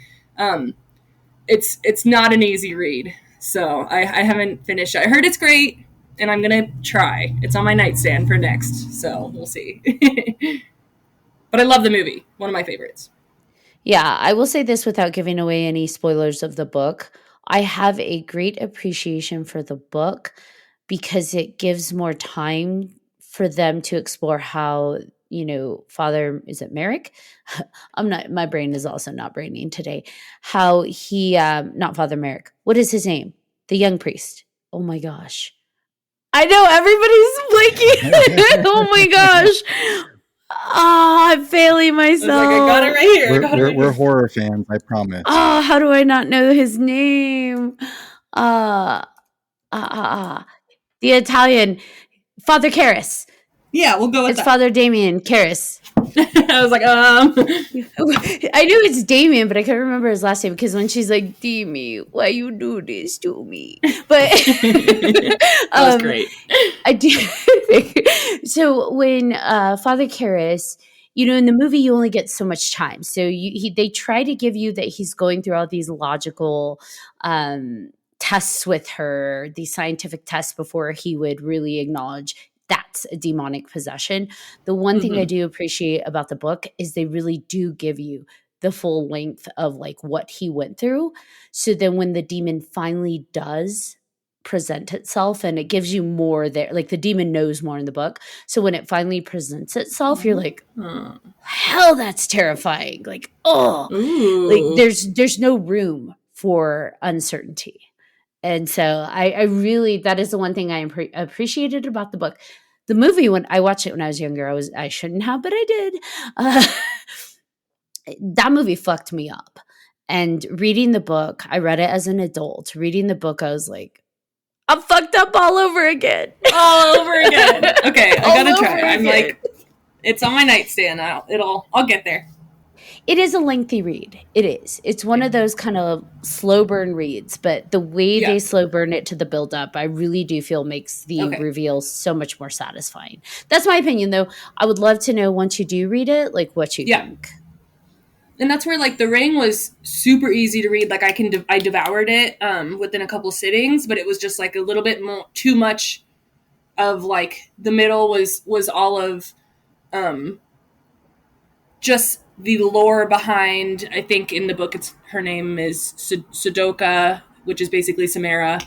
It's not an easy read, so I haven't finished it. I heard it's great, and I'm gonna try. It's on my nightstand for next, so we'll see. But I love the movie. One of my favorites. Yeah, I will say this without giving away any spoilers of the book. I have a great appreciation for the book because it gives more time for them to explore how, Father, is it Merrick? My brain is also not braining today. How he, not Father Merrick, what is his name? The young priest. Oh my gosh. I know everybody's blinking. Oh my gosh. I'm failing myself. I was like, I got it right here. We're horror fans, I promise. How do I not know his name? The Italian Father Karras. Yeah, we'll go with It's that. Father Damien Karras. I was like, I knew it's Damien, but I couldn't remember his last name because when she's like, Demi, why you do this to me? But that was great. I do think so. When Father Karras, in the movie, you only get so much time. So they try to give you that he's going through all these logical tests with her, these scientific tests before he would really acknowledge that's a demonic possession. The one thing I do appreciate about the book is they really do give you the full length of like what he went through. So then when the demon finally does present itself, and it gives you more there, like the demon knows more in the book. So when it finally presents itself, you're like, hell, that's terrifying. Like, oh, like there's no room for uncertainty. And so I really, that is the one thing I appreciated about the book. The movie, when I watched it when I was younger, I shouldn't have, but I did. That movie fucked me up. And reading the book, I read it as an adult. Reading the book, I was like, I'm fucked up all over again. All over again. Okay, I gotta try. I'm again. like, it's on my nightstand. I'll get there. It is a lengthy read. It is. It's one of those kind of slow burn reads, but the way they slow burn it to the build up, I really do feel makes the reveal so much more satisfying. That's my opinion, though. I would love to know once you do read it, like what you think. And that's where like The Ring was super easy to read. Like I devoured it within a couple sittings, but it was just like a little bit more too much of like the middle was all of just the lore behind. I think in the book her name is Sudoka, which is basically Samara.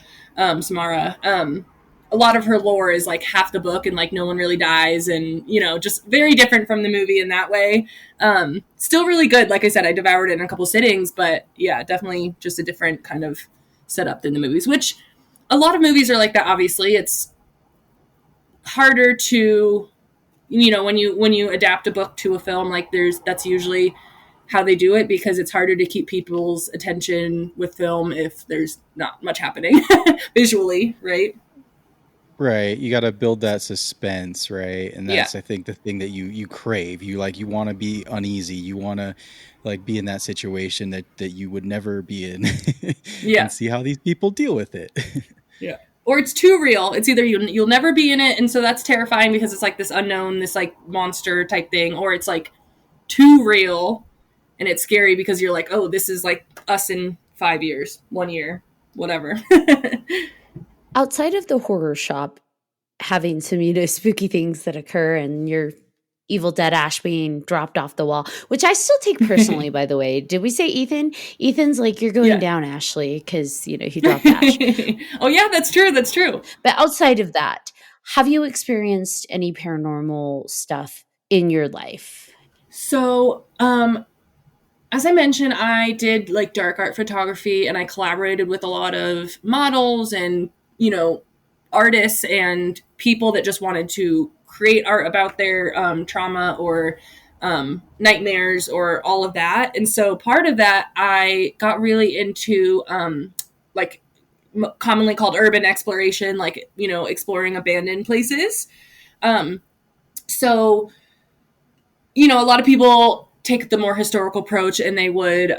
A lot of her lore is like half the book, and like no one really dies, and just very different from the movie in that way. Still really good. Like I said, I devoured it in a couple sittings, but yeah, definitely just a different kind of setup than the movies, which a lot of movies are like that. Obviously, it's harder to when you adapt a book to a film, like that's usually how they do it, because it's harder to keep people's attention with film if there's not much happening visually, right? Right. You got to build that suspense, right? And that's, I think, the thing that you crave. You want to be uneasy. You want to like be in that situation that you would never be in. And see how these people deal with it. Yeah. Or it's too real. It's either you'll never be in it, and so that's terrifying because it's like this unknown, this like monster type thing, or it's like too real and it's scary because you're like, oh, this is like us in 5 years, 1 year, whatever. Outside of the horror shop having some, spooky things that occur and your Evil Dead Ash being dropped off the wall, which I still take personally, by the way. Did we say Ethan? Ethan's like, you're going down, Ashley, because, he dropped Ash. Oh, yeah, that's true. That's true. But outside of that, have you experienced any paranormal stuff in your life? So, as I mentioned, I did like dark art photography, and I collaborated with a lot of models and, artists and people that just wanted to create art about their trauma or nightmares or all of that. And so part of that, I got really into like commonly called urban exploration, like, exploring abandoned places. So, a lot of people take the more historical approach, and they would,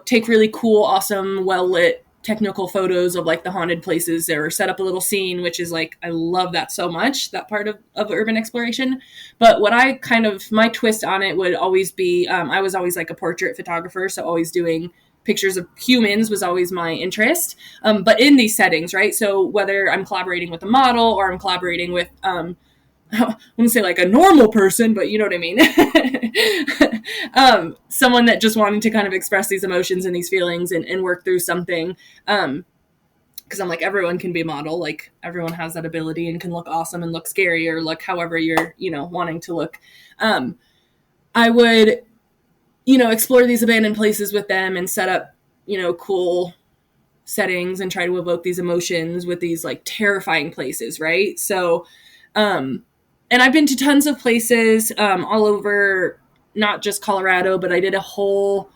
take really cool, awesome, well-lit technical photos of like the haunted places, or set up a little scene, which is like, I love that so much, that part of urban exploration. But what I my twist on it would always be, I was always like a portrait photographer. So always doing pictures of humans was always my interest. But in these settings, right? So whether I'm collaborating with a model or I'm collaborating with, I wouldn't say like a normal person, but you know what I mean? Someone that just wanted to kind of express these emotions and these feelings and work through something. Because I'm like, everyone can be a model. Like, everyone has that ability and can look awesome and look scary, or look however you're, wanting to look. I would, explore these abandoned places with them and set up, cool settings and try to evoke these emotions with these like terrifying places, right? So, and I've been to tons of places all over, not just Colorado, but I did a whole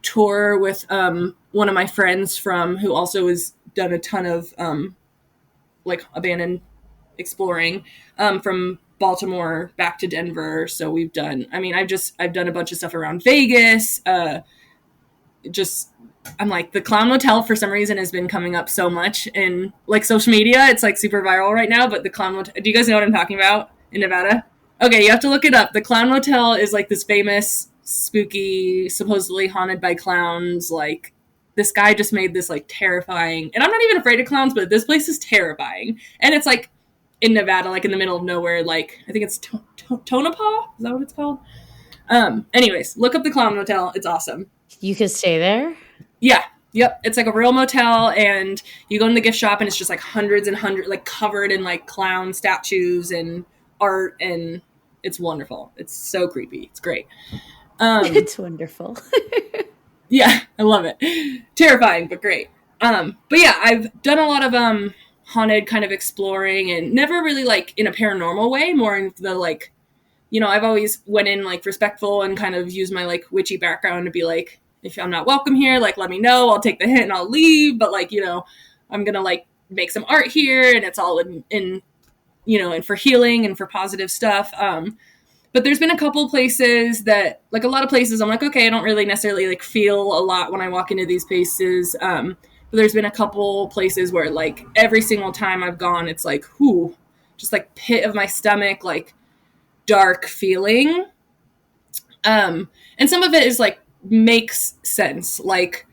tour with one of my friends who also has done a ton of like abandoned exploring, from Baltimore back to Denver. So we've done, I mean, I've done a bunch of stuff around Vegas. I'm like, the Clown Motel for some reason has been coming up so much in like social media. It's like super viral right now, but the Clown Motel, do you guys know what I'm talking about in Nevada? Okay, you have to look it up. The Clown Motel is like this famous, spooky, supposedly haunted by clowns. Like, this guy just made this like terrifying, and I'm not even afraid of clowns, but this place is terrifying. And it's like in Nevada, like in the middle of nowhere. Like, I think it's Tonopah? Is that what it's called? Anyways, look up the Clown Motel. It's awesome. You could stay there? Yeah. Yep. It's like a real motel, and you go in the gift shop and it's just like hundreds and hundreds, like covered in like clown statues and art, and it's wonderful. It's so creepy. It's great. It's wonderful. Yeah, I love it. Terrifying, but great. But yeah, I've done a lot of haunted kind of exploring, and never really like in a paranormal way, more in the like, you know, I've always went in like respectful and kind of used my like witchy background to be like, if I'm not welcome here, like let me know, I'll take the hint and I'll leave. But like, you know, I'm gonna like make some art here, and it's all in you know, and for healing and for positive stuff. But there's been a couple places that, like a lot of places, I'm like, okay, I don't really necessarily like feel a lot when I walk into these places. But there's been a couple places where like every single time I've gone, it's like, whoo, just like pit of my stomach, like dark feeling. And some of it is like makes sense. Like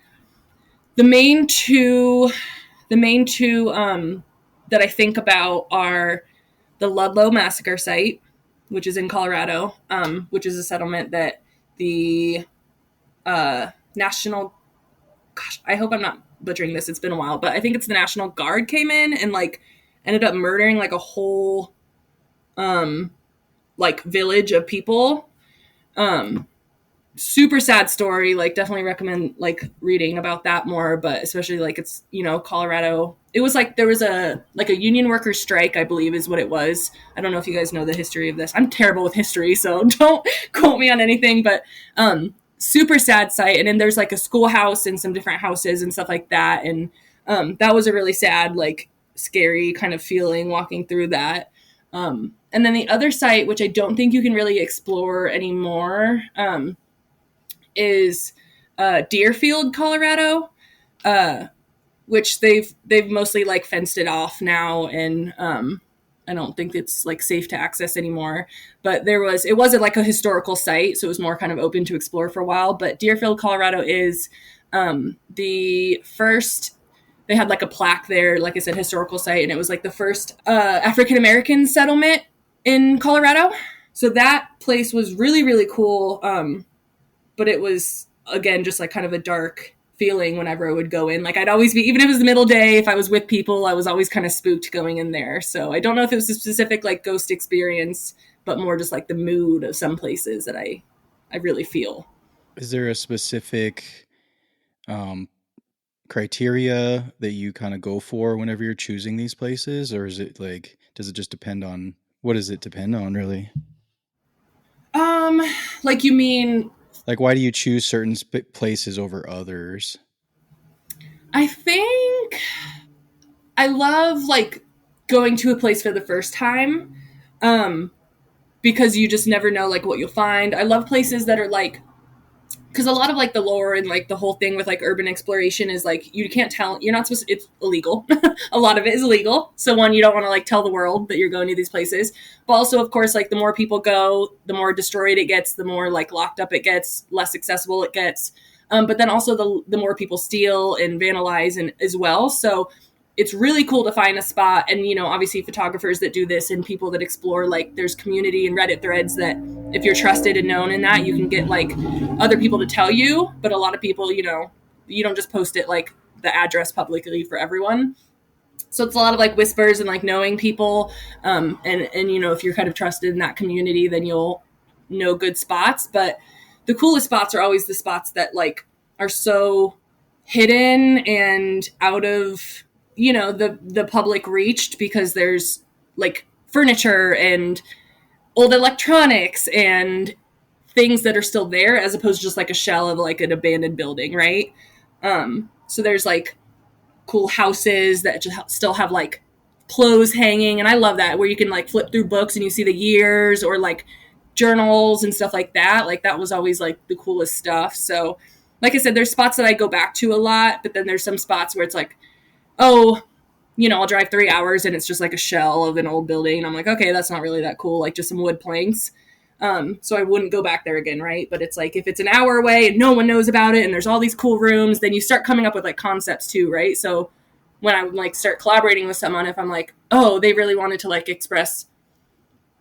the main two that I think about are the Ludlow Massacre site, which is in Colorado, which is a settlement that the National, gosh, I hope I'm not butchering this, it's been a while, but I think it's the National Guard came in and like ended up murdering like a whole like village of people. Super sad story, like definitely recommend like reading about that more, but especially like it's, you know, Colorado. It was like there was a union workers strike, I believe is what it was. I don't know if you guys know the history of this. I'm terrible with history, so don't quote me on anything, but super sad site. And then there's like a schoolhouse and some different houses and stuff like that, and that was a really sad, like scary kind of feeling walking through that. And then the other site, which I don't think you can really explore anymore, is Deerfield, Colorado, which they've mostly like fenced it off now, and I don't think it's like safe to access anymore. But it wasn't like a historical site, so it was more kind of open to explore for a while. But Deerfield, Colorado is the first. They had like a plaque there, like I said, historical site, and it was like the first African American settlement in Colorado. So that place was really, really cool. But it was, again, just like kind of a dark feeling whenever I would go in. Like I'd always be, even if it was the middle day, if I was with people, I was always kind of spooked going in there. So I don't know if it was a specific like ghost experience, but more just like the mood of some places that I really feel. Is there a specific criteria that you kind of go for whenever you're choosing these places? Or is it like, does it just depend on, what does it depend on really? Like you mean... Like, why do you choose certain places over others? I think I love like going to a place for the first time, because you just never know like what you'll find. I love places that are like, because a lot of like the lore and like the whole thing with like urban exploration is like you can't tell, you're not supposed to, it's illegal. A lot of it is illegal. So one, you don't want to like tell the world that you're going to these places, but also of course like the more people go, the more destroyed it gets, the more like locked up it gets, less accessible it gets. But then also the more people steal and vandalize and as well. So it's really cool to find a spot, and, you know, obviously photographers that do this and people that explore, like there's community and Reddit threads that if you're trusted and known in that, you can get like other people to tell you. But a lot of people, you know, you don't just post it like the address publicly for everyone. So it's a lot of like whispers and like knowing people. And, you know, if you're kind of trusted in that community, then you'll know good spots. But the coolest spots are always the spots that like are so hidden and out of, you know, the public reached, because there's like furniture and old electronics and things that are still there, as opposed to just like a shell of like an abandoned building, right? So there's like cool houses that just still have like clothes hanging, and I love that, where you can like flip through books and you see the years, or like journals and stuff like that. Like that was always like the coolest stuff. So like I said, there's spots that I go back to a lot, but then there's some spots where it's like, oh, I'll drive 3 hours and it's just like a shell of an old building. And I'm like, okay, that's not really that cool. Like just some wood planks. So I wouldn't go back there again, right? But it's like, if it's an hour away and no one knows about it and there's all these cool rooms, then you start coming up with like concepts too, right? So when I would like start collaborating with someone, if I'm like, oh, they really wanted to like express,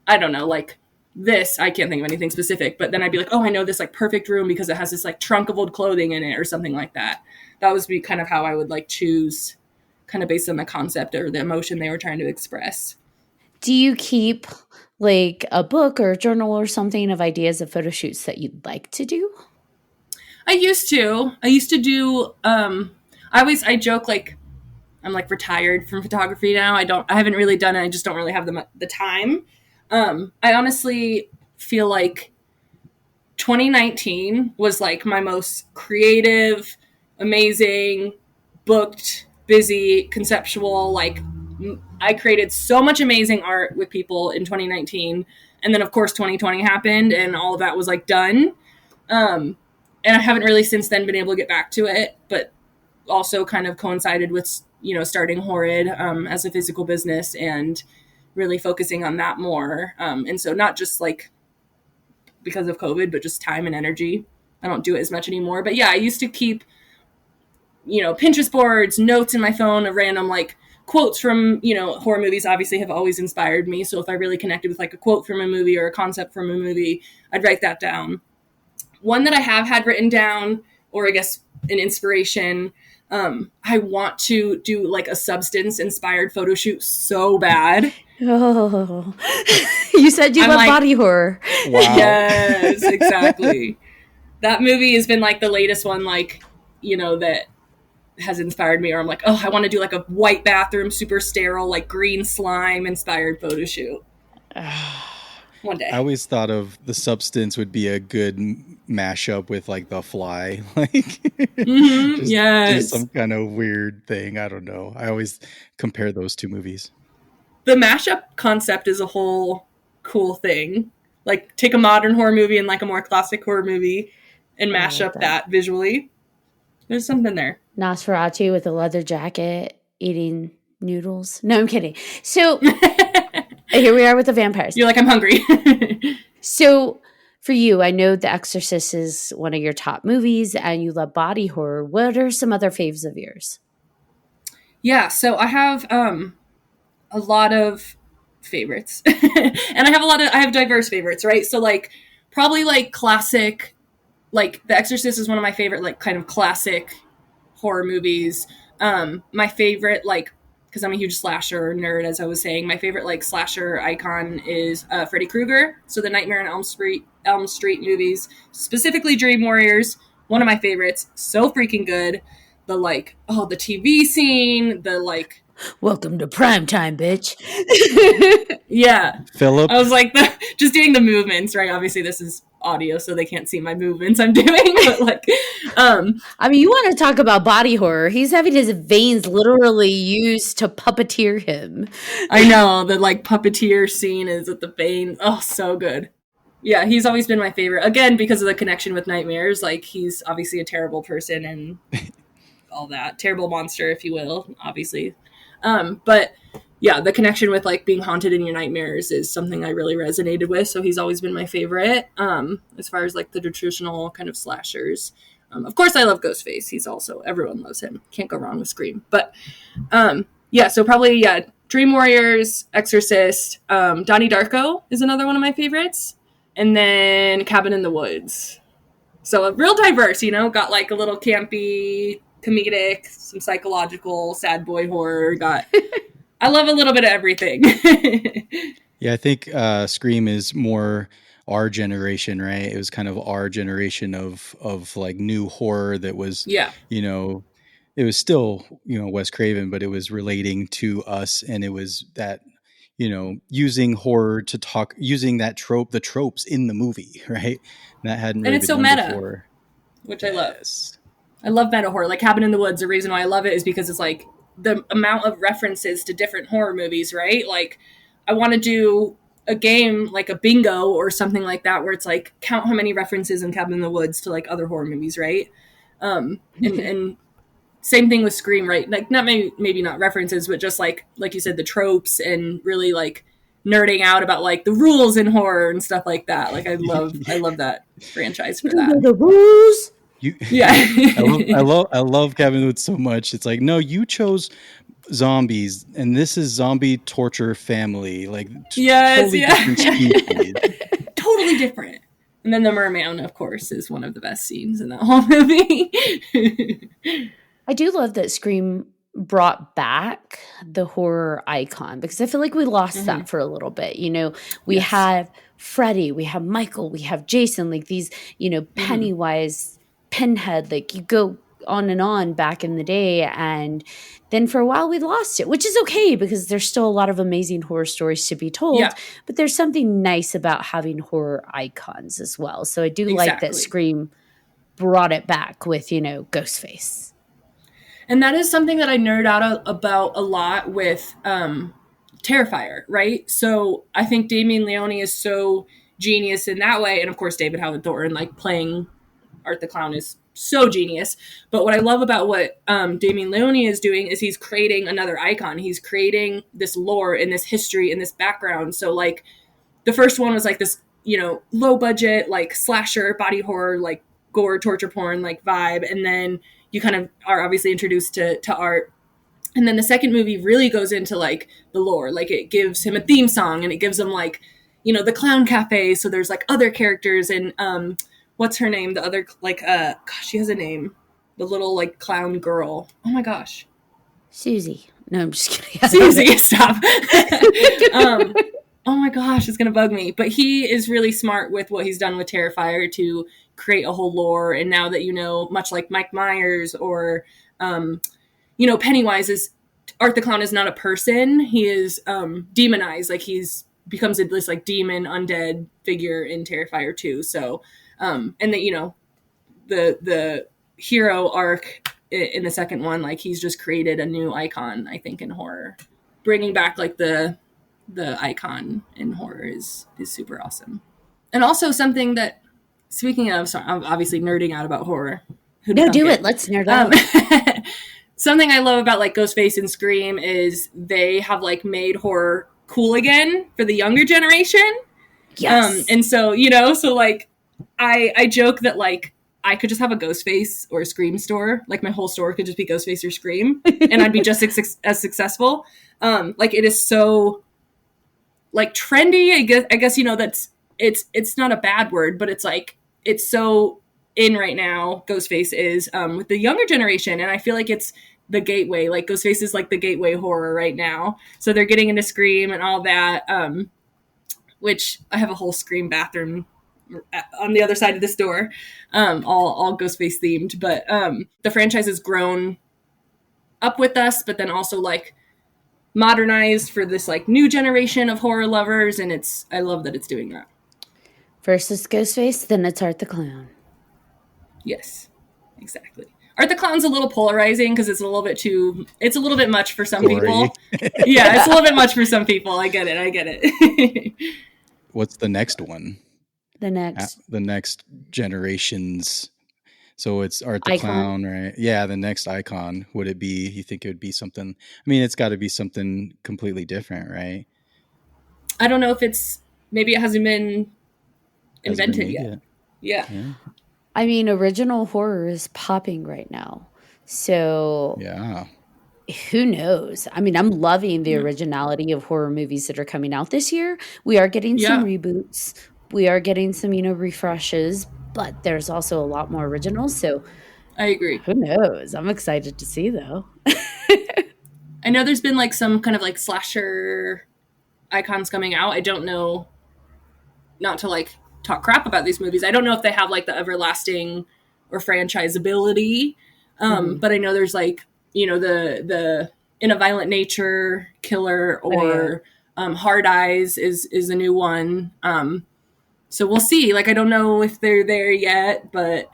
I don't know, like this, I can't think of anything specific, but then I'd be like, oh, I know this like perfect room because it has this like trunk of old clothing in it or something like that. That was be kind of how I would like choose, kind of based on the concept or the emotion they were trying to express. Do you keep like a book or a journal or something of ideas of photo shoots that you'd like to do? I used to do, I joke like I'm like retired from photography now. I haven't really done it. I just don't really have the time. I honestly feel like 2019 was like my most creative, amazing, booked, busy, conceptual. Like I created so much amazing art with people in 2019. And then of course 2020 happened and all of that was like done. And I haven't really since then been able to get back to it, but also kind of coincided with, starting HORRID as a physical business and really focusing on that more. And so not just like because of COVID, but just time and energy. I don't do it as much anymore. But yeah, I used to keep, Pinterest boards, notes in my phone of random like quotes from, horror movies obviously have always inspired me. So if I really connected with like a quote from a movie or a concept from a movie, I'd write that down. One that I have had written down, or I guess an inspiration, I want to do like a substance inspired photo shoot so bad. Oh, you said you love like, body horror. Wow. Yes, exactly. That movie has been like the latest one, like, that has inspired me, or I'm like, oh, I want to do like a white bathroom, super sterile, like green slime inspired photo shoot. One day. I always thought of the substance would be a good mashup with like The Fly, like just some kind of weird thing. I don't know. I always compare those two movies. The mashup concept is a whole cool thing. Like take a modern horror movie and like a more classic horror movie and mash up that visually. There's something there. Nosferatu with a leather jacket eating noodles. No, I'm kidding. So here we are with the vampires. You're like, I'm hungry. So for you, I know The Exorcist is one of your top movies and you love body horror. What are some other faves of yours? Yeah, so I have a lot of favorites. And I have diverse favorites, right? So like probably like classic, like The Exorcist is one of my favorite like kind of classic horror movies. My favorite, like, because I'm a huge slasher nerd, as I was saying, my favorite like slasher icon is Freddy Krueger. So the Nightmare on Elm Street movies, specifically Dream Warriors, one of my favorites. So freaking good. The like, oh, the TV scene, the like, welcome to primetime, bitch. yeah. Philip. I was like, just doing the movements, right? Obviously, this is audio, so they can't see my movements I'm doing. But like, I mean, you want to talk about body horror? He's having his veins literally used to puppeteer him. I know the like puppeteer scene is at the vein. Oh, so good. Yeah, he's always been my favorite. Again, because of the connection with nightmares. Like, he's obviously a terrible person and all that. Terrible monster, if you will, obviously. But yeah, the connection with like being haunted in your nightmares is something I really resonated with. So he's always been my favorite. As far as like the traditional kind of slashers. Of course I love Ghostface. He's also, everyone loves him. Can't go wrong with Scream. But yeah, so probably, yeah, Dream Warriors, Exorcist, Donnie Darko is another one of my favorites. And then Cabin in the Woods. So real diverse, got like a little campy, comedic, some psychological, sad boy horror. I love a little bit of everything. Yeah, I think Scream is more our generation, right? It was kind of our generation of like new horror that was, it was still, Wes Craven, but it was relating to us, and it was that, using horror to talk, using that the tropes in the movie, right? And that hadn't really and it's been so done meta, before. which I love. I love meta horror. Like Cabin in the Woods, the reason why I love it is because it's like the amount of references to different horror movies, right? Like, I want to do a game like a bingo or something like that, where it's like, count how many references in Cabin in the Woods to like other horror movies, right? And same thing with Scream, right? Like, not maybe not references, but just like you said, the tropes, and really like nerding out about like the rules in horror and stuff like that. Like, I love that franchise for that. The rules. Yeah. I love Cabin in the Woods so much. It's like, no, you chose zombies, and this is zombie torture family. Like, totally different species. Totally different. And then the merman, of course, is one of the best scenes in that whole movie. I do love that Scream brought back the horror icon, because I feel like we lost that for a little bit. You know, we have Freddy, we have Michael, we have Jason, like these, you know, Pennywise, Pinhead, like you go on back in the day. And then for a while we lost it, which is okay, because there's still a lot of amazing horror stories to be told. Yeah. But there's something nice about having horror icons as well. So I do like that Scream brought it back with, you know, Ghostface. And that is something that I nerd out about a lot with Terrifier, right? So I think Damien Leone is so genius in that way. And of course, David Howard Thornton, like playing Art the Clown, is so genius. But what I love about what Damien Leone is doing is he's creating another icon. He's creating this lore and this history and this background. So like the first one was like this, you know, low budget, like slasher, body horror, like gore, torture porn, like vibe. And then you kind of are obviously introduced to Art. And then the second movie really goes into like the lore. Like, it gives him a theme song, and it gives him like, you know, the clown cafe. So there's like other characters, and what's her name? The other, like, gosh, she has a name. The little like clown girl. Oh my gosh. Susie. No, I'm just kidding. Susie, stop. Oh my gosh, it's going to bug me. But he is really smart with what he's done with Terrifier to create a whole lore. And now that, you know, much like Mike Myers or, you know, Pennywise, is Art the Clown is not a person. He is demonized. Like, he's becomes this like demon undead figure in Terrifier 2. So, and that, you know, the hero arc in the second one, like, he's just created a new icon, I think, in horror. Bringing back like the icon in horror is super awesome. And also something that, speaking of, sorry, I'm obviously nerding out about horror. No, do it. Let's nerd out. Something I love about like Ghostface and Scream is they have like made horror cool again for the younger generation. Yes. And so, you know, so like I joke that like I could just have a Ghostface or a Scream store. Like, my whole store could just be Ghostface or Scream, and I'd be just as successful. Like, it is so like trendy. I guess, you know, that's it's not a bad word, but it's like, it's so in right now. Ghostface is with the younger generation, and I feel like it's the gateway. Like, Ghostface is like the gateway horror right now. So they're getting into Scream and all that, which I have a whole Scream bathroom on the other side of this door, all Ghostface themed. But the franchise has grown up with us, but then also like modernized for this like new generation of horror lovers, and I love that it's doing that. First it's Ghostface, then it's Art the Clown. Yes, exactly. Art the Clown's a little polarizing because it's a little bit much for some people. Yeah, it's a little bit much for some people. I get it. What's the next one? The next generation's. So it's Art the icon. Clown, right? Yeah, the next icon. Would it be, you think it would be something? I mean, it's got to be something completely different, right? I don't know if maybe it hasn't been invented yet. Yeah. I mean, original horror is popping right now. So yeah, who knows? I mean, I'm loving the originality of horror movies that are coming out this year. We are getting some reboots. We are getting some, you know, refreshes, but there's also a lot more originals. So I agree. Who knows? I'm excited to see, though. I know there's been like some kind of like slasher icons coming out. I don't know, not to like talk crap about these movies. I don't know if they have like the everlasting or franchisability. But I know there's like, you know, the In a Violent Nature killer, or Hard Eyes is a new one. So we'll see. Like, I don't know if they're there yet, but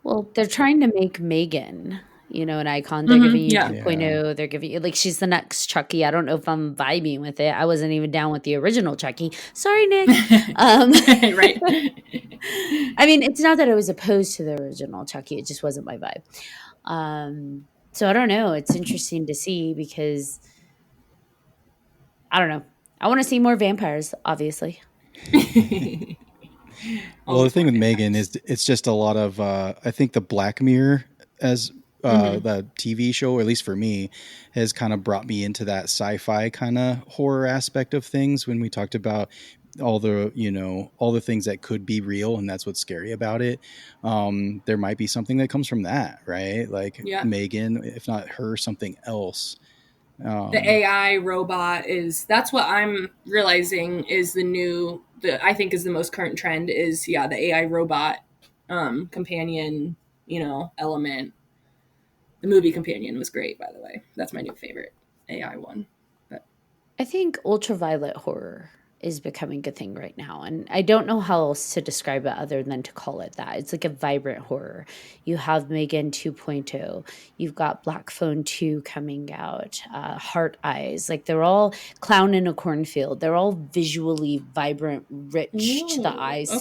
well, they're trying to make Megan an icon. They're giving you yeah. 2.0. They're giving you, like, she's the next Chucky. I don't know if I'm vibing with it. I wasn't even down with the original Chucky. Sorry, Nick. Right. I mean, it's not that I was opposed to the original Chucky. It just wasn't my vibe. So I don't know. It's interesting to see because I don't know. I want to see more vampires, obviously. Well, the thing with Megan is it's just a lot of I think the Black Mirror as the TV show, or at least for me, has kind of brought me into that sci-fi kind of horror aspect of things when we talked about all the things that could be real, and that's what's scary about it. There might be something that comes from that, right? Like Megan, if not her, something else. The AI robot that's what I'm realizing is I think is the most current trend is the AI robot companion, element. The movie Companion was great, by the way. That's my new favorite AI one. But I think ultraviolet horror is becoming a thing right now. And I don't know how else to describe it other than to call it that. It's like a vibrant horror. You have Megan 2.0. You've got Black Phone 2 coming out. Heart Eyes. Like, they're all Clown in a Cornfield. They're all visually vibrant, rich to the eyes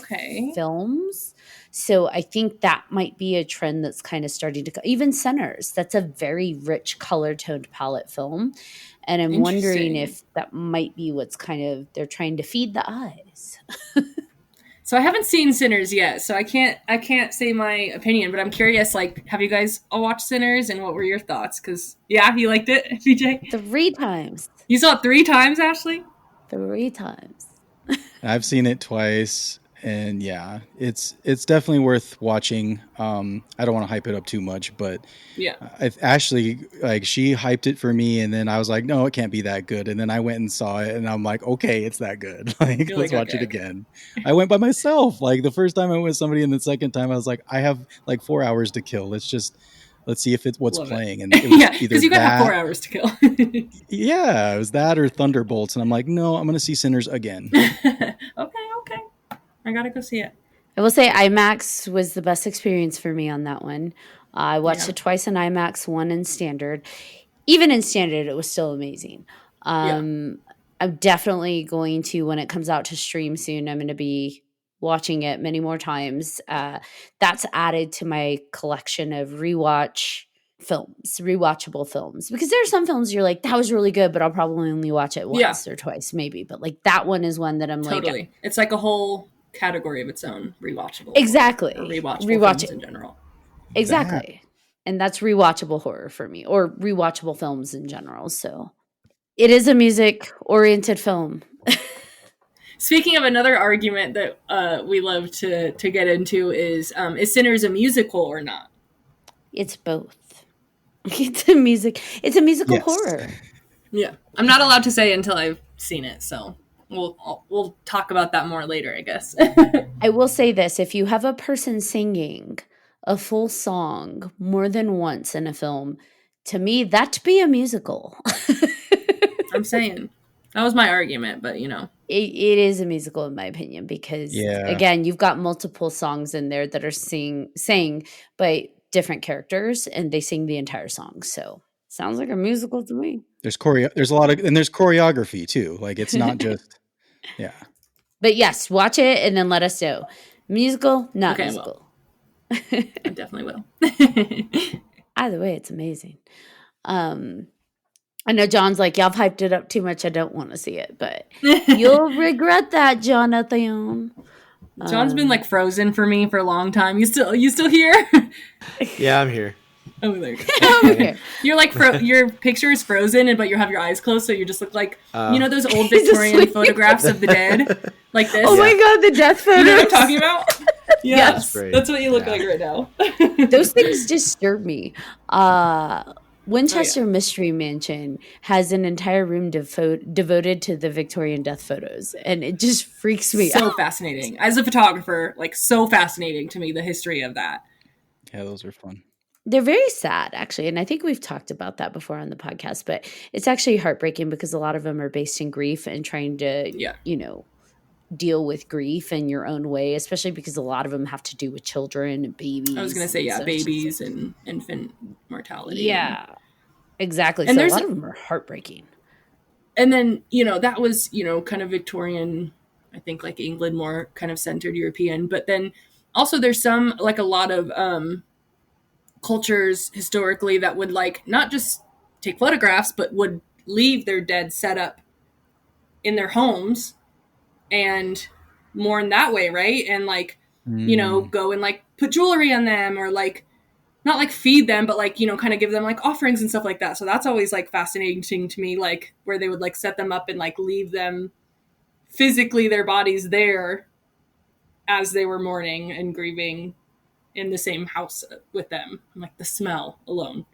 films. So I think that might be a trend that's kind of starting to go. Even Sinners. That's a very rich color-toned palette film. And I'm wondering if that might be what's they're trying to feed the eyes. So I haven't seen Sinners yet, so I can't say my opinion, but I'm curious, like, have you guys all watched Sinners, and what were your thoughts? Because, you liked it, BJ? 3 times. You saw it 3 times, Ashley? 3 times. I've seen it twice. And it's definitely worth watching. I don't want to hype it up too much, but Ashley, like, she hyped it for me, and then I was like, no, it can't be that good. And then I went and saw it, and I'm like, okay, it's that good. Like, let's watch it again. I went by myself. Like, the first time I went with somebody, and the second time I was like, I have like 4 hours to kill. Let's see if it's what's playing. And it was because you got 4 hours to kill. It was that or Thunderbolts, and I'm like, no, I'm gonna see Sinners again. Okay. I gotta go see it. I will say IMAX was the best experience for me on that one. I watched it twice in IMAX, one in standard. Even in standard, it was still amazing. I'm definitely going to, when it comes out to stream soon, I'm going to be watching it many more times. That's added to my collection of rewatchable films. Because there are some films you're like, that was really good, but I'll probably only watch it once or twice, maybe. But like, that one is one that I'm totally. It's like a whole category of its own, rewatchable. Exactly. Or rewatchable films in general. Exactly. And that's rewatchable horror for me, or rewatchable films in general. So it is a music-oriented film. Speaking of another argument that we love to get into is Sinners a musical or not? It's both. It's a musical horror. Yeah. I'm not allowed to say until I've seen it, so we'll talk about that more later, I guess. I will say this. If you have a person singing a full song more than once in a film, to me, that'd be a musical. I'm saying. That was my argument, but It is a musical in my opinion because, again, you've got multiple songs in there that are sang by different characters, and they sing the entire song. So sounds like a musical to me. There's choreography too. Like, it's not just But yes, watch it and then let us know. Musical, not musical. I definitely will. Either way, it's amazing. I know John's like, y'all hyped it up too much. I don't want to see it, but you'll regret that, Jonathan. John's been like frozen for me for a long time. You still here? Yeah, I'm here. Oh, there you go. I'm here. You're like your picture is frozen, but you have your eyes closed, so you just look like those old Victorian photographs of the dead, like this. Oh my god, the death photos! You know what I'm talking about? Yes, that's what you look like right now. Those things disturb me. Winchester Mystery Mansion has an entire room devoted to the Victorian death photos, and it just freaks me out. So fascinating. As a photographer, like, so fascinating to me, the history of that. Yeah, those are fun. They're very sad, actually, and I think we've talked about that before on the podcast, but it's actually heartbreaking because a lot of them are based in grief and trying to, deal with grief in your own way, especially because a lot of them have to do with children and babies. I was gonna say, yeah, so it's just babies like, and infant mortality. yeah, exactly. And So a there's, lot of them are heartbreaking. and then, that was, kind of Victorian, I think, like England, more kind of centered European. But then also there's some, like a lot of cultures historically that would like not just take photographs, but would leave their dead set up in their homes and mourn that way, right? And like, go and like put jewelry on them, or like not like feed them, but like, kind of give them like offerings and stuff like that. So that's always like fascinating to me, like where they would like set them up and like leave them physically, their bodies there as they were mourning and grieving in the same house with them. And, like the smell alone.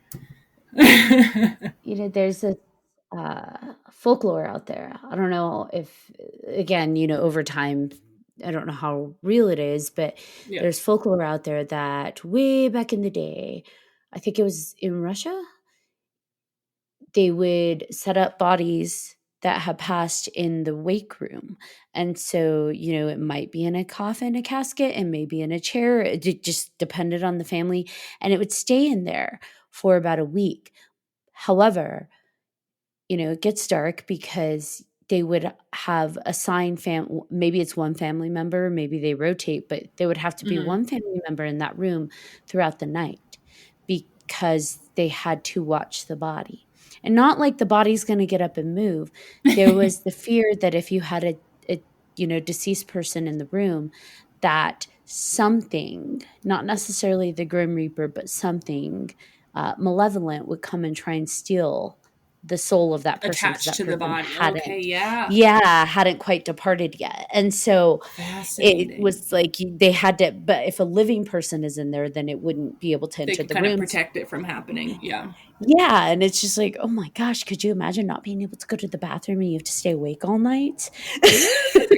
There's this folklore out there. I don't know if, again, over time, I don't know how real it is, but Yeah. there's folklore out there that way back in the day, I think it was in Russia, they would set up bodies that had passed in the wake room. And so, it might be in a coffin, a casket, and maybe in a chair. It just depended on the family. And it would stay in there for about a week. However, it gets dark because they would have assigned maybe it's one family member, maybe they rotate, but there would have to be one family member in that room throughout the night because they had to watch the body. And not like the body's going to get up and move. There was the fear that if you had a deceased person in the room, that something, not necessarily the Grim Reaper, but something malevolent would come and try and steal the soul of that person, Attached to the body. Okay, yeah. hadn't quite departed yet. And so it was like they had to, but if a living person is in there, then it wouldn't be able to enter the room. They kind of protect it from happening. Yeah. Yeah. And it's just like, oh my gosh, could you imagine not being able to go to the bathroom and you have to stay awake all night?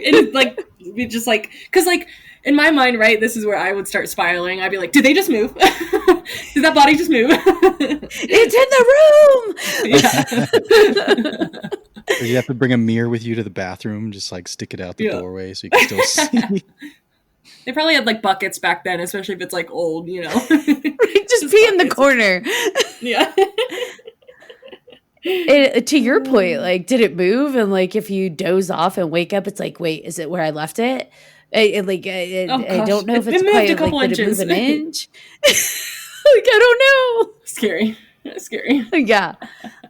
And like, we just like, because like in my mind, right, this is where I would start spiraling. I'd be like, did they just move? Did that body just move? It's in the room. Yeah. Or you have to bring a mirror with you to the bathroom, just like stick it out the doorway so you can still see. They probably had like buckets back then, especially if it's like old, just pee in the corner. Yeah. To your point, like, did it move? And like, if you doze off and wake up, it's like, wait, is it where I left it? I don't know if it's quite a couple like, inches. Did it move an inch? Like, I don't know. Scary. Scary. Yeah.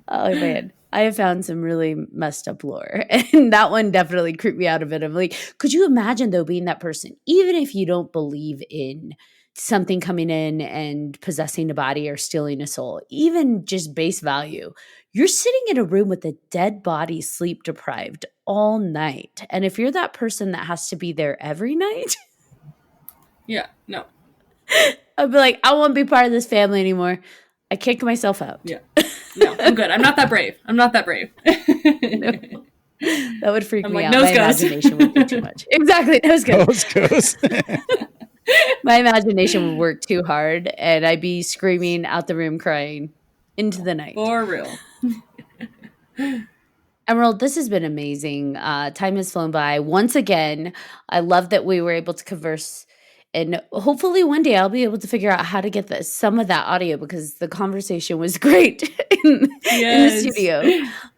Oh man. I have found some really messed up lore, and that one definitely creeped me out a bit. I'm like, could you imagine though being that person, even if you don't believe in something coming in and possessing a body or stealing a soul, even just base value, you're sitting in a room with a dead body, sleep deprived all night. And if you're that person that has to be there every night, yeah, no, I'd be like, I won't be part of this family anymore. I kick myself out. Yeah. No, I'm good. I'm not that brave. No. That would freak me out. Nose My goes. imagination would do too much. Exactly. Nose goes. My imagination would work too hard, and I'd be screaming out the room, crying into the night. For real. Emerald, this has been amazing. Time has flown by. Once again, I love that we were able to converse. And hopefully one day I'll be able to figure out how to get some of that audio, because the conversation was great in the studio.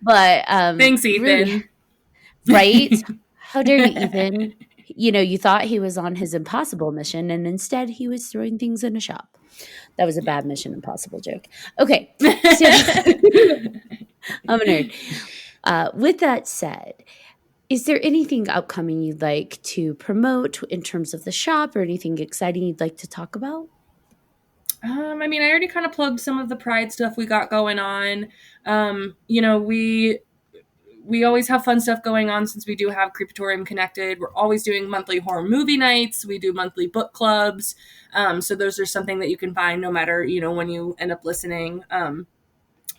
But thanks, Ethan. Really, right? How dare you, Ethan? You thought he was on his impossible mission, and instead he was throwing things in a shop. That was a bad Mission Impossible joke. Okay. So, I'm a nerd. With that said, is there anything upcoming you'd like to promote in terms of the shop, or anything exciting you'd like to talk about? I already kind of plugged some of the Pride stuff we got going on. We always have fun stuff going on since we do have Creepatorium connected. We're always doing monthly horror movie nights. We do monthly book clubs. So those are something that you can find no matter, when you end up listening.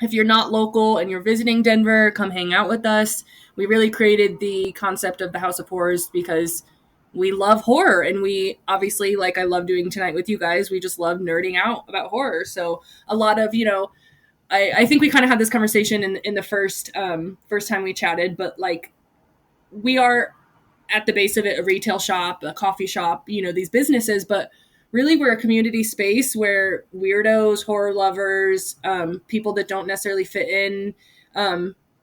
If you're not local and you're visiting Denver, come hang out with us. We really created the concept of the House of Horrors because we love horror, and we obviously, like I love doing tonight with you guys, we just love nerding out about horror. So a lot of, I think we kind of had this conversation in the first time we chatted, but like we are at the base of it, a retail shop, a coffee shop, these businesses, but really we're a community space where weirdos, horror lovers, people that don't necessarily fit in,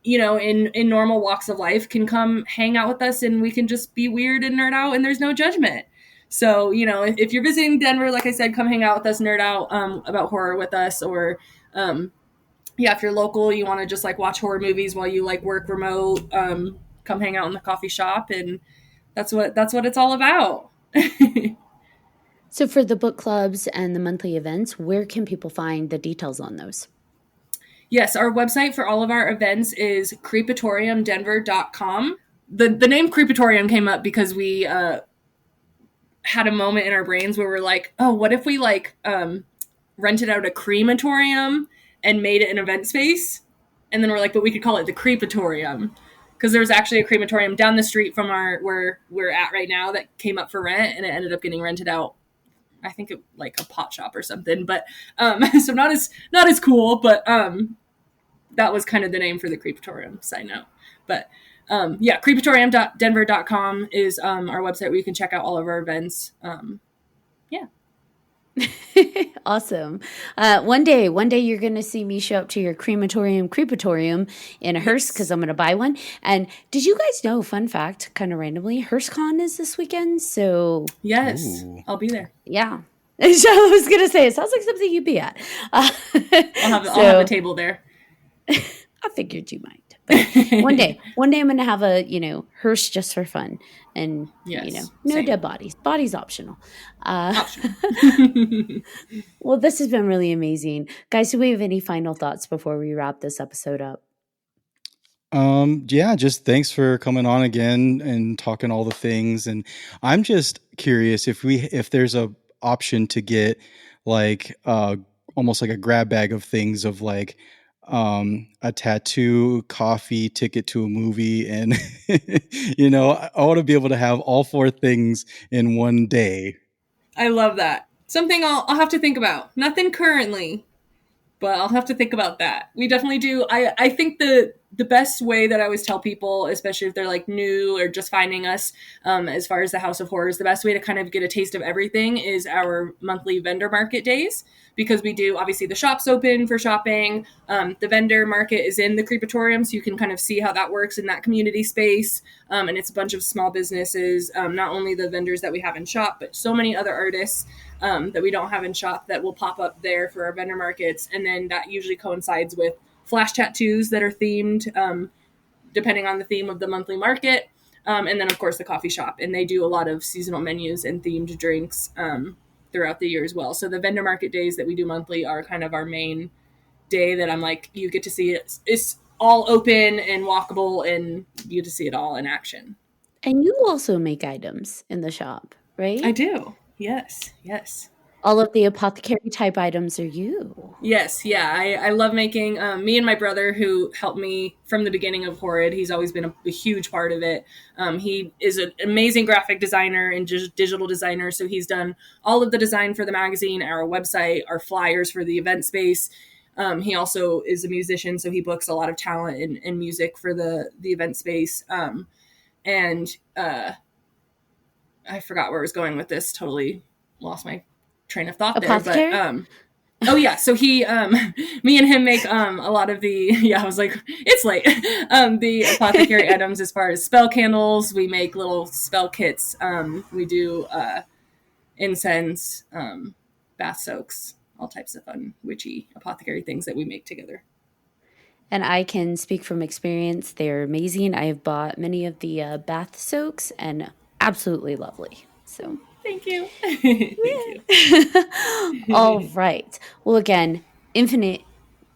in normal walks of life can come hang out with us, and we can just be weird and nerd out, and there's no judgment. So, if you're visiting Denver, like I said, come hang out with us, nerd out about horror with us, or if you're local, you want to just like watch horror movies while you like work remote, come hang out in the coffee shop, and that's what it's all about. So for the book clubs and the monthly events, where can people find the details on those? Yes, our website for all of our events is creepatoriumdenver.com. The name Creepatorium came up because we had a moment in our brains where we're like, oh, what if we like rented out a crematorium and made it an event space? And then we're like, but we could call it the Creepatorium, because there's actually a crematorium down the street from where we're at right now that came up for rent, and it ended up getting rented out. I think it like a pot shop or something, but so not as cool, but that was kind of the name for the Creepatorium, side note. But creepatoriumdenver.com is our website where you can check out all of our events. Awesome. One day you're going to see me show up to your creepatorium in a hearse, because I'm going to buy one. And did you guys know, fun fact, kind of randomly, HearseCon is this weekend? So yes, Ooh. I'll be there. yeah. So I was going to say, it sounds like something you'd be at. I'll have a table there. I figured you might. But one day I'm going to have a, hearse just for fun. And, Yes, no same. dead bodies. Bodies optional. Optional. Well, this has been really amazing. Guys, do we have any final thoughts before we wrap this episode up? Just thanks for coming on again and talking all the things. And I'm just curious if there's a option to get like almost like a grab bag of things, of like a tattoo, coffee, ticket to a movie, and I want to be able to have all four things in one day. I love that. Something I'll have to think about. Nothing currently, but I'll have to think about that. We definitely do. I think the best way that I always tell people, especially if they're like new or just finding us, as far as the House of Horrors, the best way to kind of get a taste of everything is our monthly vendor market days, because we do, obviously the shop's open for shopping. The vendor market is in the Creepatorium, so you can kind of see how that works in that community space. And it's a bunch of small businesses, not only the vendors that we have in shop, but so many other artists that we don't have in shop that will pop up there for our vendor markets. And then that usually coincides with flash tattoos that are themed, depending on the theme of the monthly market. And then, of course, the coffee shop. And they do a lot of seasonal menus and themed drinks throughout the year as well. So the vendor market days that we do monthly are kind of our main day that I'm like, you get to see it. It's all open and walkable, and you get to see it all in action. And you also make items in the shop, right? I do. Yes. All of the apothecary type items are you. Yes, yeah. I love making, me and my brother, who helped me from the beginning of Horrid, he's always been a huge part of it. He is an amazing graphic designer and digital designer, so he's done all of the design for the magazine, our website, our flyers for the event space. He also is a musician, so he books a lot of talent and music for the event space. And I forgot where I was going with this, totally lost my train of thought Apothecary? there, but oh yeah, so he me and him make a lot of the I was like, it's late, the apothecary items. As far as spell candles, we make little spell kits, we do incense, bath soaks, all types of fun witchy apothecary things that we make together. And I can speak from experience. They're amazing. I have bought many of the bath soaks, and absolutely lovely. So thank you. Thank you. All right. Well, again, infinite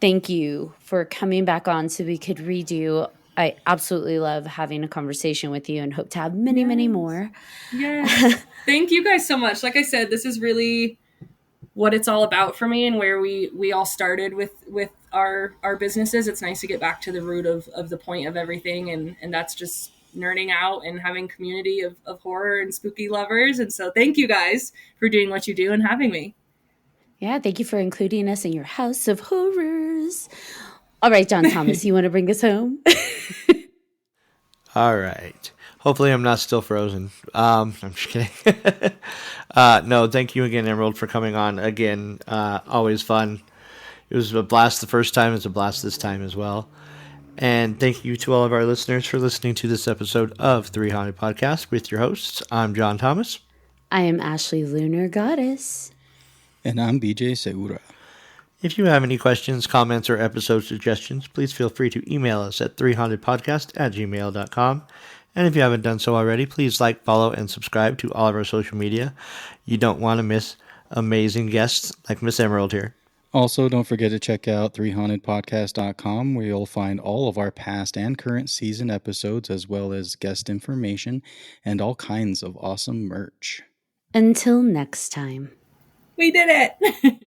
thank you for coming back on so we could redo. I absolutely love having a conversation with you and hope to have many, many more. Yes. Thank you guys so much. Like I said, this is really what it's all about for me, and where we all started with our businesses. It's nice to get back to the root of the point of everything, and that's just nerding out and having community of horror and spooky lovers. And so thank you guys for doing what you do and having me. Yeah, thank you for including us in your house of horrors. All right, John Thomas, you want to bring us home? All right. Hopefully, I'm not still frozen. I'm just kidding. No, thank you again, Emerald, for coming on again. Always fun. It was a blast the first time. It's a blast this time as well. And thank you to all of our listeners for listening to this episode of 3Haunted Podcast with your hosts. I'm John Thomas. I am Ashley Lunar Goddess. And I'm BJ Segura. If you have any questions, comments, or episode suggestions, please feel free to email us at 3hauntedpodcast@gmail.com. And if you haven't done so already, please like, follow, and subscribe to all of our social media. You don't want to miss amazing guests like Miss Emerald here. Also, don't forget to check out 3hauntedpodcast.com, where you'll find all of our past and current season episodes, as well as guest information and all kinds of awesome merch. Until next time. We did it.